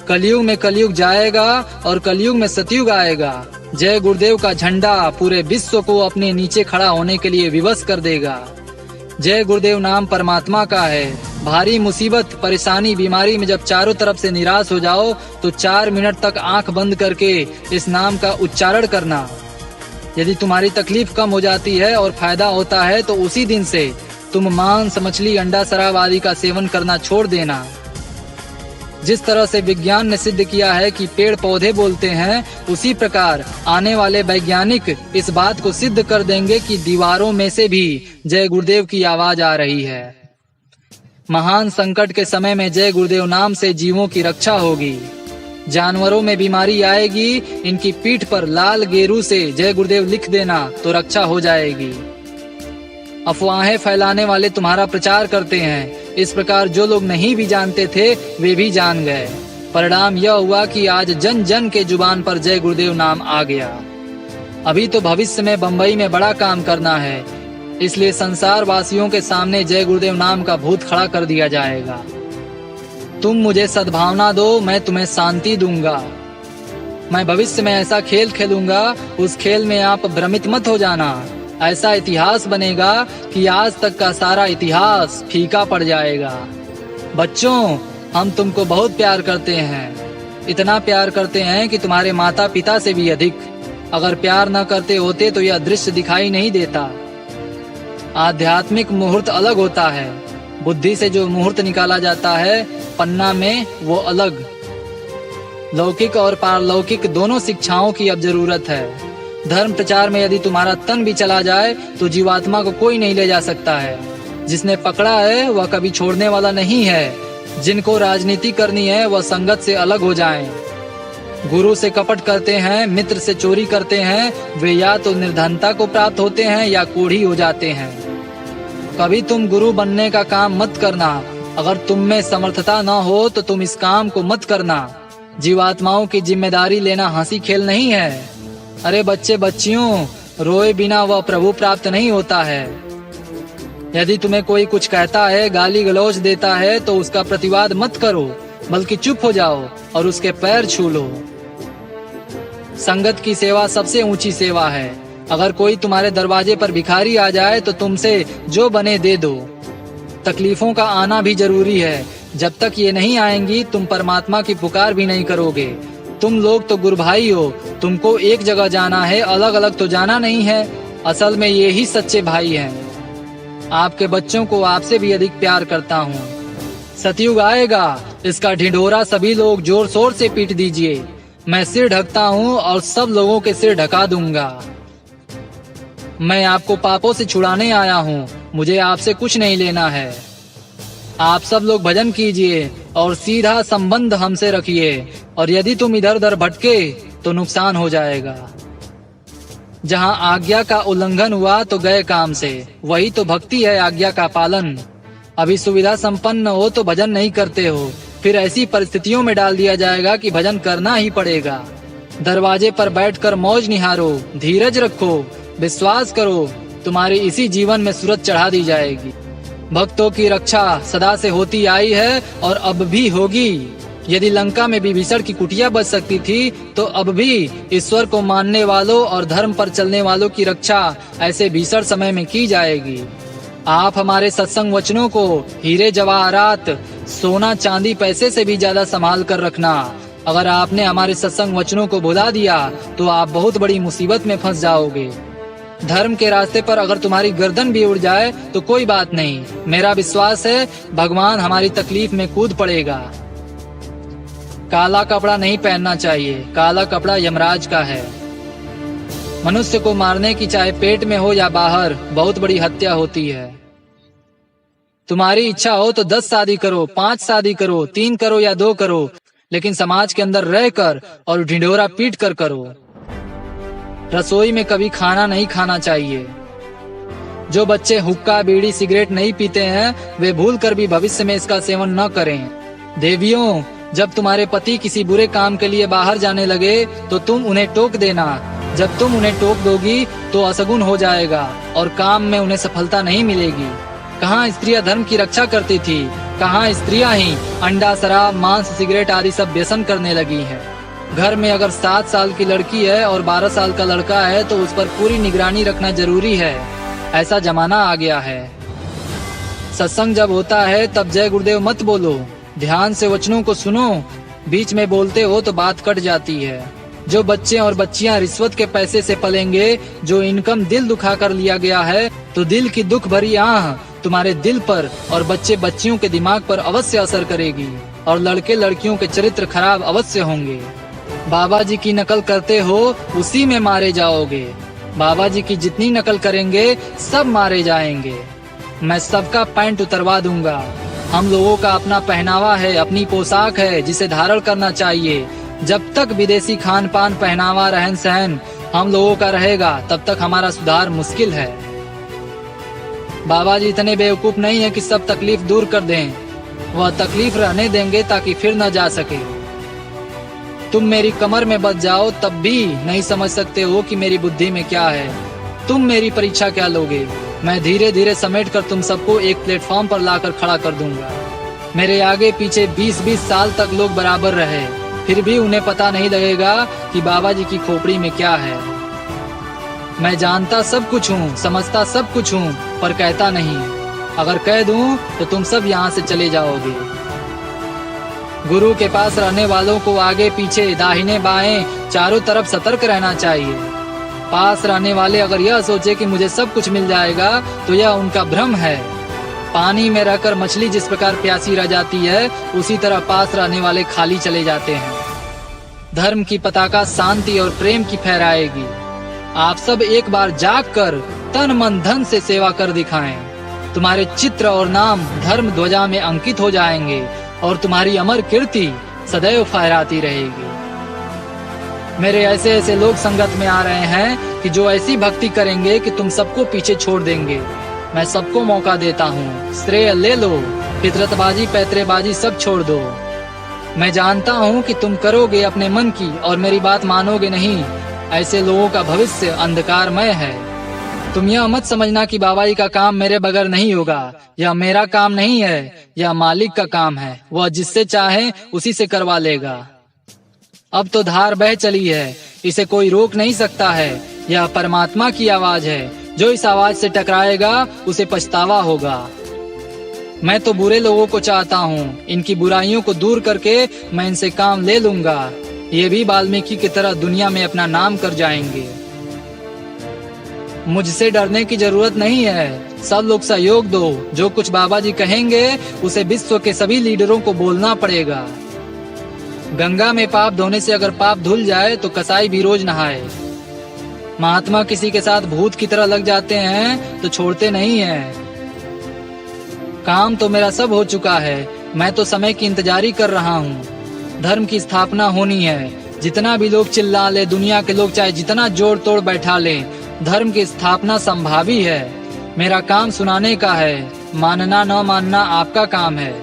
कलयुग में कलयुग जाएगा और कलयुग में सतयुग आएगा। जय गुरुदेव का झंडा पूरे विश्व को अपने नीचे खड़ा होने के लिए विवश कर देगा। जय गुरुदेव नाम परमात्मा का है। भारी मुसीबत, परेशानी, बीमारी में जब चारों तरफ से निराश हो जाओ तो 4 मिनट तक आंख बंद करके इस नाम का उच्चारण करना। यदि तुम्हारी तकलीफ कम हो जाती है और फायदा होता है तो उसी दिन से तुम मांस, मछली, अंडा, शराब आदि का सेवन करना छोड़ देना। जिस तरह से विज्ञान ने सिद्ध किया है कि पेड़ पौधे बोलते हैं, उसी प्रकार आने वाले वैज्ञानिक इस बात को सिद्ध कर देंगे कि दीवारों में से भी जय गुरुदेव की आवाज आ रही है। महान संकट के समय में जय गुरुदेव नाम से जीवों की रक्षा होगी। जानवरों में बीमारी आएगी, इनकी पीठ पर लाल गेरू से जय गुरुदेव लिख देना तो रक्षा हो जाएगी। अफवाहें फैलाने वाले तुम्हारा प्रचार करते हैं, इस प्रकार जो लोग नहीं भी जानते थे वे भी जान गए। परिणाम यह हुआ कि आज जन जन के जुबान पर जय गुरुदेव नाम आ गया। अभी तो भविष्य में बंबई में बड़ा काम करना है, इसलिए संसार वासियों के सामने जय गुरुदेव नाम का भूत खड़ा कर दिया जाएगा। तुम मुझे सद्भावना दो, मैं तुम्हें शांति दूंगा। मैं भविष्य में ऐसा खेल खेलूंगा, उस खेल में आप भ्रमित मत हो जाना। ऐसा इतिहास बनेगा कि आज तक का सारा इतिहास फीका पड़ जाएगा। बच्चों, हम तुमको बहुत प्यार करते हैं, इतना प्यार करते हैं कि तुम्हारे माता पिता से भी अधिक। अगर प्यार न करते होते तो यह दृश्य दिखाई नहीं देता। आध्यात्मिक मुहूर्त अलग होता है, बुद्धि से जो मुहूर्त निकाला जाता है पन्ना में वो अलग। लौकिक और पारलौकिक दोनों शिक्षाओं की अब जरूरत है। धर्म प्रचार में यदि तुम्हारा तन भी चला जाए तो जीवात्मा को कोई नहीं ले जा सकता है। जिसने पकड़ा है वह कभी छोड़ने वाला नहीं है। जिनको राजनीति करनी है वह संगत से अलग हो जाएं। गुरु से कपट करते हैं, मित्र से चोरी करते हैं, वे या तो निर्धनता को प्राप्त होते हैं या कोढ़ी हो जाते हैं। कभी तुम गुरु बनने का काम मत करना। अगर तुम में समर्थता न हो तो तुम इस काम को मत करना। जीवात्माओं की जिम्मेदारी लेना हंसी खेल नहीं है। अरे बच्चे बच्चियों, रोए बिना वह प्रभु प्राप्त नहीं होता है। यदि तुम्हें कोई कुछ कहता है, गाली गलौज देता है तो उसका प्रतिवाद मत करो, बल्कि चुप हो जाओ और उसके पैर छू लो। संगत की सेवा सबसे ऊंची सेवा है। अगर कोई तुम्हारे दरवाजे पर भिखारी आ जाए तो तुमसे जो बने दे दो। तकलीफों का आना भी जरूरी है। जब तक ये नहीं आएंगी तुम परमात्मा की पुकार भी नहीं करोगे। तुम लोग तो गुरु भाई हो, तुमको एक जगह जाना है, अलग अलग तो जाना नहीं है। असल में ये ही सच्चे भाई हैं। आपके बच्चों को आपसे भी अधिक प्यार करता हूँ। सतयुग आएगा, इसका ढिंढोरा सभी लोग जोर शोर से पीट दीजिए। मैं सिर ढकता हूँ और सब लोगों के सिर ढका दूंगा। मैं आपको पापों से छुड़ाने आया हूँ, मुझे आपसे कुछ नहीं लेना है। आप सब लोग भजन कीजिए और सीधा संबंध हमसे रखिए, और यदि तुम इधर उधर भटके तो नुकसान हो जाएगा। जहाँ आज्ञा का उल्लंघन हुआ तो गए काम से, वही तो भक्ति है, आज्ञा का पालन। अभी सुविधा संपन्न हो तो भजन नहीं करते हो, फिर ऐसी परिस्थितियों में डाल दिया जाएगा कि भजन करना ही पड़ेगा। दरवाजे पर बैठकर मौज निहारो, धीरज रखो, विश्वास करो, तुम्हारी इसी जीवन में सूरत चढ़ा दी जाएगी। भक्तों की रक्षा सदा से होती आई है और अब भी होगी। यदि लंका में विभीषण की कुटिया बच सकती थी तो अब भी ईश्वर को मानने वालों और धर्म पर चलने वालों की रक्षा ऐसे भीषण समय में की जाएगी। आप हमारे सत्संग वचनों को हीरे जवाहरात, सोना चांदी पैसे से भी ज्यादा संभाल कर रखना। अगर आपने हमारे सत्संग वचनों को भुला दिया तो आप बहुत बड़ी मुसीबत में फंस जाओगे। धर्म के रास्ते पर अगर तुम्हारी गर्दन भी उड़ जाए तो कोई बात नहीं, मेरा विश्वास है भगवान हमारी तकलीफ में कूद पड़ेगा। काला कपड़ा नहीं पहनना चाहिए, काला कपड़ा यमराज का है। मनुष्य को मारने की चाहे पेट में हो या बाहर बहुत बड़ी हत्या होती है। तुम्हारी इच्छा हो तो 10 शादी करो, 5 शादी करो, 3 करो या 2 करो, लेकिन समाज के अंदर रहकर और ढिंढोरा पीट कर करो। रसोई में कभी खाना नहीं खाना चाहिए। जो बच्चे हुक्का बीड़ी सिगरेट नहीं पीते हैं वे भूल कर भी भविष्य में इसका सेवन न करें। देवियों, जब तुम्हारे पति किसी बुरे काम के लिए बाहर जाने लगे तो तुम उन्हें टोक देना। जब तुम उन्हें टोक दोगी तो असगुन हो जाएगा और काम में उन्हें सफलता नहीं मिलेगी। कहाँ स्त्रियां धर्म की रक्षा करती थी, कहाँ स्त्रियां ही अंडा, शराब, मांस, सिगरेट आदि सब व्यसन करने लगी हैं। घर में अगर 7 साल की लड़की है और 12 साल का लड़का है तो उस पर पूरी निगरानी रखना जरूरी है। ऐसा जमाना आ गया है। सत्संग जब होता है तब जय गुरुदेव मत बोलो, ध्यान से वचनों को सुनो। बीच में बोलते हो तो बात कट जाती है। जो बच्चे और बच्चियां रिश्वत के पैसे से पलेंगे, जो इनकम दिल दुखा कर लिया गया है, तो दिल की दुख भरी आह तुम्हारे दिल पर और बच्चे बच्चियों के दिमाग पर अवश्य असर करेगी और लड़के लड़कियों के चरित्र खराब अवश्य होंगे। बाबा जी की नकल करते हो उसी में मारे जाओगे। बाबा जी की जितनी नकल करेंगे सब मारे जाएंगे। मैं सबका पैंट उतरवा दूंगा। हम लोगों का अपना पहनावा है, अपनी पोशाक है जिसे धारण करना चाहिए। जब तक विदेशी खान पान, पहनावा, रहन सहन हम लोगों का रहेगा तब तक हमारा सुधार मुश्किल है। बाबा जी इतने बेवकूफ नहीं है कि सब तकलीफ दूर कर दें। वह तकलीफ रहने देंगे ताकि फिर न जा सके। तुम मेरी कमर में बच जाओ तब भी नहीं समझ सकते हो कि मेरी बुद्धि में क्या है। तुम मेरी परीक्षा क्या लोगे? मैं धीरे धीरे समेट कर तुम सबको एक प्लेटफॉर्म पर लाकर खड़ा कर दूंगा। मेरे आगे पीछे 20-20 साल तक लोग बराबर रहे, फिर भी उन्हें पता नहीं लगेगा कि बाबा जी की खोपड़ी में क्या है। मैं जानता सब कुछ हूँ, समझता सब कुछ हूँ, पर कहता नहीं। अगर कह दूं तो तुम सब यहाँ से चले जाओगे। गुरु के पास रहने वालों को आगे पीछे दाहिने बाएं चारों तरफ सतर्क रहना चाहिए। पास रहने वाले अगर यह सोचे कि मुझे सब कुछ मिल जाएगा तो यह उनका भ्रम है। पानी में रहकर मछली जिस प्रकार प्यासी रह जाती है, उसी तरह पास रहने वाले खाली चले जाते हैं। धर्म की पताका शांति और प्रेम की फहराएगी। आप सब एक बार जाग कर तन मन धन से सेवा कर दिखाएं। तुम्हारे चित्र और नाम धर्म ध्वजा में अंकित हो जाएंगे और तुम्हारी अमर कीर्ति सदैव फहराती रहेगी। मेरे ऐसे ऐसे लोग संगत में आ रहे हैं कि जो ऐसी भक्ति करेंगे कि तुम सबको पीछे छोड़ देंगे। मैं सबको मौका देता हूँ, श्रेय ले लो, फितरतबाजी पैतरेबाजी सब छोड़ दो। मैं जानता हूँ कि तुम करोगे अपने मन की और मेरी बात मानोगे नहीं। ऐसे लोगों का भविष्य अंधकारमय है। तुम यह मत समझना कि बाबा जी का काम मेरे बगैर नहीं होगा। यह मेरा काम नहीं है, यह मालिक का काम है। वह जिससे चाहे उसी से करवा लेगा। अब तो धार बह चली है, इसे कोई रोक नहीं सकता है। यह परमात्मा की आवाज है। जो इस आवाज से टकराएगा उसे पछतावा होगा। मैं तो बुरे लोगों को चाहता हूँ, इनकी बुराइयों को दूर करके मैं इनसे काम ले लूंगा। ये भी वाल्मीकि की तरह दुनिया में अपना नाम कर जाएंगे। मुझसे डरने की जरूरत नहीं है। सब लोग सहयोग दो। जो कुछ बाबा जी कहेंगे उसे विश्व के सभी लीडरों को बोलना पड़ेगा। गंगा में पाप धोने से अगर पाप धुल जाए तो कसाई भी रोज नहाए। महात्मा किसी के साथ भूत की तरह लग जाते हैं तो छोड़ते नहीं हैं। काम तो मेरा सब हो चुका है। मैं तो समय की इंतजारी कर रहा हूँ। धर्म की स्थापना होनी है। जितना भी लोग चिल्ला ले, दुनिया के लोग चाहे जितना जोड़ तोड़ बैठा ले, धर्म की स्थापना संभावी है। मेरा काम सुनाने का है, मानना न मानना आपका काम है।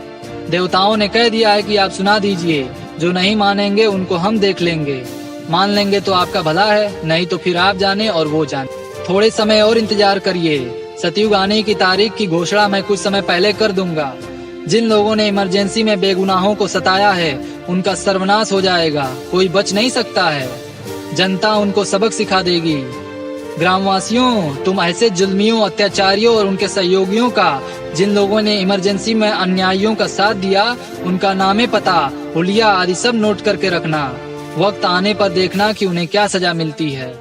देवताओं ने कह दिया है कि आप सुना दीजिए। जो नहीं मानेंगे उनको हम देख लेंगे। मान लेंगे तो आपका भला है, नहीं तो फिर आप जाने और वो जाने। थोड़े समय और इंतजार करिए। सतयुग आने की तारीख की घोषणा मैं कुछ समय पहले कर दूंगा। जिन लोगों ने इमरजेंसी में बेगुनाहों को सताया है उनका सर्वनाश हो जाएगा। कोई बच नहीं सकता है। जनता उनको सबक सिखा देगी। ग्रामवासियों, तुम ऐसे जुल्मियों, अत्याचारियों और उनके सहयोगियों का, जिन लोगों ने इमरजेंसी में अन्यायियों का साथ दिया, उनका नामे पता, हुलिया आदि सब नोट करके रखना। वक्त आने पर देखना कि उन्हें क्या सजा मिलती है।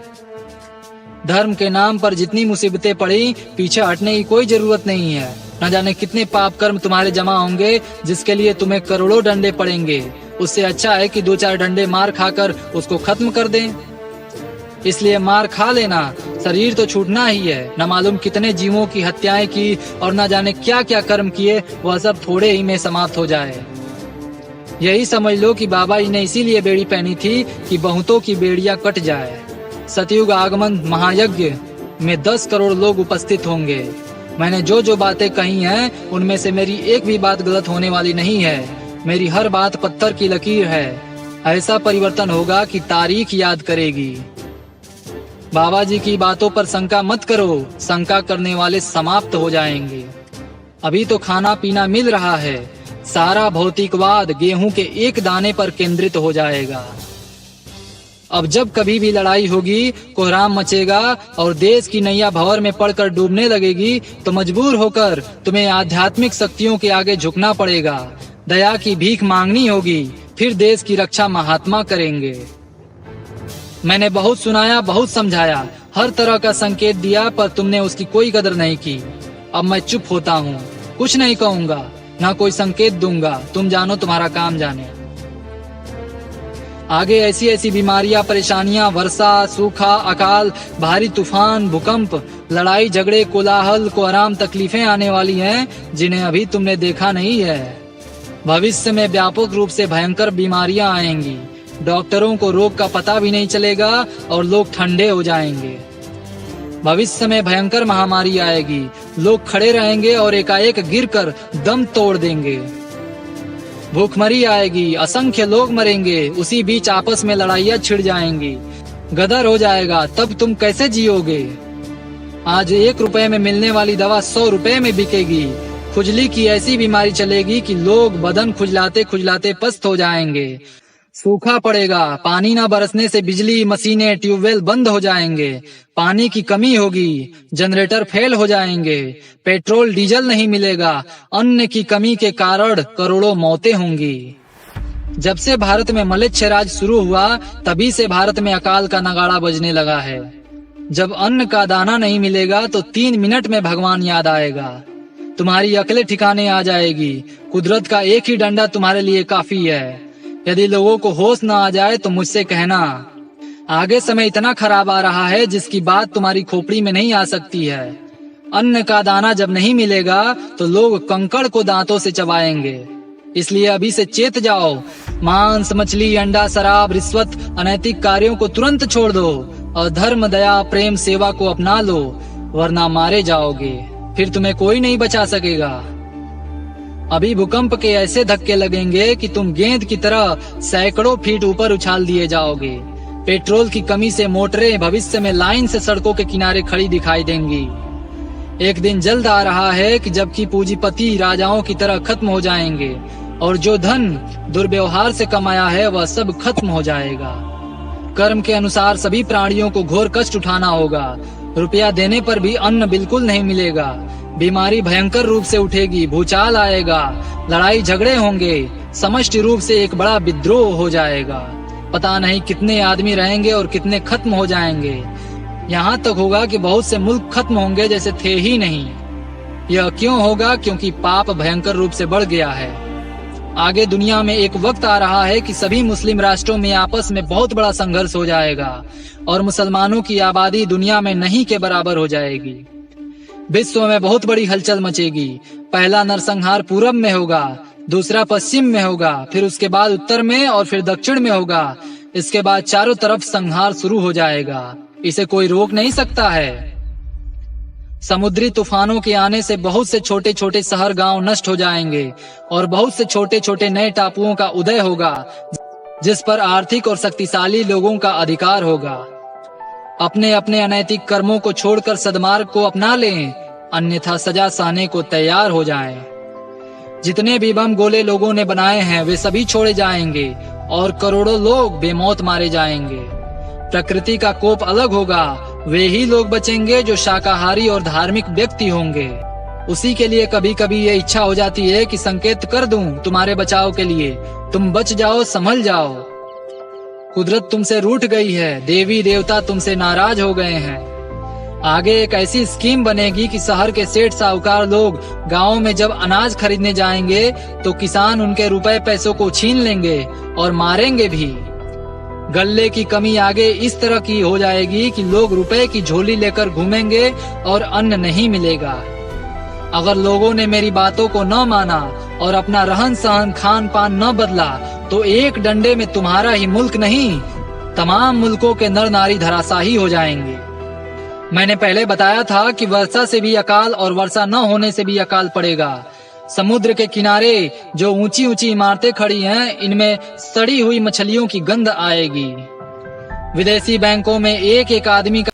धर्म के नाम पर जितनी मुसीबतें पड़ी, पीछे हटने की कोई जरूरत नहीं है। न जाने कितने पाप कर्म तुम्हारे जमा होंगे जिसके लिए तुम्हें करोड़ों डंडे पड़ेंगे। उससे अच्छा है कि 2-4 डंडे मार खाकर उसको खत्म कर दें। इसलिए मार खा लेना, शरीर तो छूटना ही है। न मालूम कितने जीवों की हत्याएं की और न जाने क्या क्या कर्म किए, वह सब थोड़े ही में समाप्त हो जाए। यही समझ लो कि बाबा जी ने इसीलिए बेड़ी पहनी थी कि बहुतों की बेड़ियां कट जाए। सतयुग आगमन महायज्ञ में 10 करोड़ लोग उपस्थित होंगे। मैंने जो जो बातें कही हैं उनमें से मेरी एक भी बात गलत होने वाली नहीं है। मेरी हर बात पत्थर की लकीर है। ऐसा परिवर्तन होगा कि तारीख याद करेगी। बाबा जी की बातों पर शंका मत करो। शंका करने वाले समाप्त हो जाएंगे। अभी तो खाना पीना मिल रहा है। सारा भौतिकवाद गेहूं के एक दाने पर केंद्रित हो जाएगा। अब जब कभी भी लड़ाई होगी, कोहराम मचेगा और देश की नैया भंवर में पड़कर डूबने लगेगी, तो मजबूर होकर तुम्हें आध्यात्मिक शक्तियों के आगे झुकना पड़ेगा। दया की भीख मांगनी होगी, फिर देश की रक्षा महात्मा करेंगे। मैंने बहुत सुनाया, बहुत समझाया, हर तरह का संकेत दिया, पर तुमने उसकी कोई कदर नहीं की। अब मैं चुप होता हूँ, कुछ नहीं कहूँगा, ना कोई संकेत दूंगा। तुम जानो, तुम्हारा काम जाने। आगे ऐसी ऐसी बीमारियां, परेशानियां, वर्षा, सूखा, अकाल, भारी तूफान, भूकंप, लड़ाई झगड़े, कोलाहल, कोहराम, तकलीफें आने वाली हैं जिन्हें अभी तुमने देखा नहीं है। भविष्य में व्यापक रूप से भयंकर बीमारियां आएंगी। डॉक्टरों को रोग का पता भी नहीं चलेगा और लोग ठंडे हो जाएंगे। भविष्य में भयंकर महामारी आएगी, लोग खड़े रहेंगे और एकाएक गिरकर दम तोड़ देंगे। भूखमरी आएगी, असंख्य लोग मरेंगे, उसी बीच आपस में लड़ाइयाँ छिड़ जाएंगी, गदर हो जाएगा, तब तुम कैसे जियोगे? आज 1 रुपए में मिलने वाली दवा 100 रुपए में बिकेगी। खुजली की ऐसी बीमारी चलेगी कि लोग बदन खुजलाते खुजलाते पस्त हो जाएंगे। सूखा पड़ेगा, पानी न बरसने से बिजली, मशीनें, ट्यूबवेल बंद हो जाएंगे, पानी की कमी होगी, जनरेटर फेल हो जाएंगे, पेट्रोल डीजल नहीं मिलेगा, अन्न की कमी के कारण करोड़ों मौतें होंगी। जब से भारत में मलेच्छ राज शुरू हुआ, तभी से भारत में अकाल का नगाड़ा बजने लगा है। जब अन्न का दाना नहीं मिलेगा तो 3 मिनट में भगवान याद आएगा, तुम्हारी अकलें ठिकाने आ जाएगी। कुदरत का एक ही डंडा तुम्हारे लिए काफी है। यदि लोगों को होश न आ जाए तो मुझसे कहना। आगे समय इतना खराब आ रहा है जिसकी बात तुम्हारी खोपड़ी में नहीं आ सकती है। अन्न का दाना जब नहीं मिलेगा तो लोग कंकड़ को दांतों से चबाएंगे। इसलिए अभी से चेत जाओ। मांस, मछली, अंडा, शराब, रिश्वत, अनैतिक कार्यों को तुरंत छोड़ दो और धर्म, दया, प्रेम, सेवा को अपना लो, वरना मारे जाओगे। फिर तुम्हें कोई नहीं बचा सकेगा। अभी भूकंप के ऐसे धक्के लगेंगे कि तुम गेंद की तरह सैकड़ों फीट ऊपर उछाल दिए जाओगे। पेट्रोल की कमी से मोटरें भविष्य में लाइन से सड़कों के किनारे खड़ी दिखाई देंगी। एक दिन जल्द आ रहा है कि जबकि पूंजीपति राजाओं की तरह खत्म हो जाएंगे और जो धन दुर्व्यवहार से कमाया है वह सब खत्म हो जाएगा। कर्म के अनुसार सभी प्राणियों को घोर कष्ट उठाना होगा। रुपया देने पर भी अन्न बिल्कुल नहीं मिलेगा। बीमारी भयंकर रूप से उठेगी, भूचाल आएगा, लड़ाई झगड़े होंगे, समष्टि रूप से एक बड़ा विद्रोह हो जाएगा। पता नहीं कितने आदमी रहेंगे और कितने खत्म हो जाएंगे। यहाँ तक होगा कि बहुत से मुल्क खत्म होंगे जैसे थे ही नहीं। यह क्यों होगा? क्योंकि पाप भयंकर रूप से बढ़ गया है। आगे दुनिया में एक वक्त आ रहा है कि सभी मुस्लिम राष्ट्रों में आपस में बहुत बड़ा संघर्ष हो जाएगा और मुसलमानों की आबादी दुनिया में नहीं के बराबर हो जाएगी। विश्व में बहुत बड़ी हलचल मचेगी। पहला नरसंहार पूरब में होगा, दूसरा पश्चिम में होगा, फिर उसके बाद उत्तर में और फिर दक्षिण में होगा। इसके बाद चारों तरफ संहार शुरू हो जाएगा। इसे कोई रोक नहीं सकता है। समुद्री तूफानों के आने से बहुत से छोटे छोटे शहर गांव नष्ट हो जाएंगे और बहुत से छोटे छोटे नए टापुओं का उदय होगा जिस पर आर्थिक और शक्तिशाली लोगों का अधिकार होगा। अपने अपने अनैतिक कर्मों को छोड़कर सद्मार्ग को अपना लें, अन्यथा सजा सहने को तैयार हो जाएं। जितने भी बम गोले लोगों ने बनाए हैं वे सभी छोड़े जाएंगे और करोड़ों लोग बेमौत मारे जाएंगे। प्रकृति का कोप अलग होगा। वे ही लोग बचेंगे जो शाकाहारी और धार्मिक व्यक्ति होंगे। उसी के लिए कभी कभी ये इच्छा हो जाती है कि संकेत कर दूं तुम्हारे बचाव के लिए, तुम बच जाओ, संभल जाओ। कुदरत तुमसे रूठ गई है, देवी देवता तुमसे नाराज हो गए हैं। आगे एक ऐसी स्कीम बनेगी कि शहर के सेठ साहूकार लोग गांव में जब अनाज खरीदने जाएंगे तो किसान उनके रुपए पैसों को छीन लेंगे और मारेंगे भी। गल्ले की कमी आगे इस तरह की हो जाएगी कि लोग रुपए की झोली लेकर घूमेंगे और अन्न नहीं मिलेगा। अगर लोगों ने मेरी बातों को न माना और अपना रहन सहन, खान पान न बदला तो एक डंडे में तुम्हारा ही मुल्क नहीं, तमाम मुल्कों के नर नारी धराशाही हो जाएंगे। मैंने पहले बताया था कि वर्षा से भी अकाल और वर्षा न होने से भी अकाल पड़ेगा। समुद्र के किनारे जो ऊंची ऊंची इमारतें खड़ी हैं, इनमें सड़ी हुई मछलियों की गंध आएगी। विदेशी बैंकों में एक एक आदमी का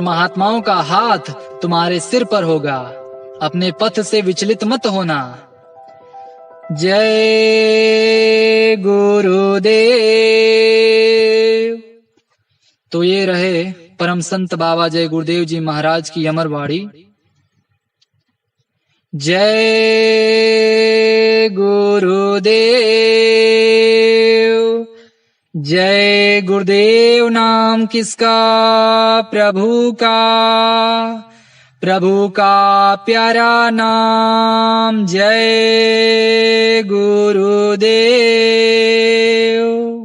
और महात्माओं का हाथ तुम्हारे सिर पर होगा। अपने पथ से विचलित मत होना। जय गुरुदेव। तो ये रहे परम संत बाबा जय गुरुदेव जी महाराज की अमर वाणी। जय गुरुदेव। जय गुरुदेव नाम किसका? प्रभु का प्यारा नाम। जय गुरुदेव।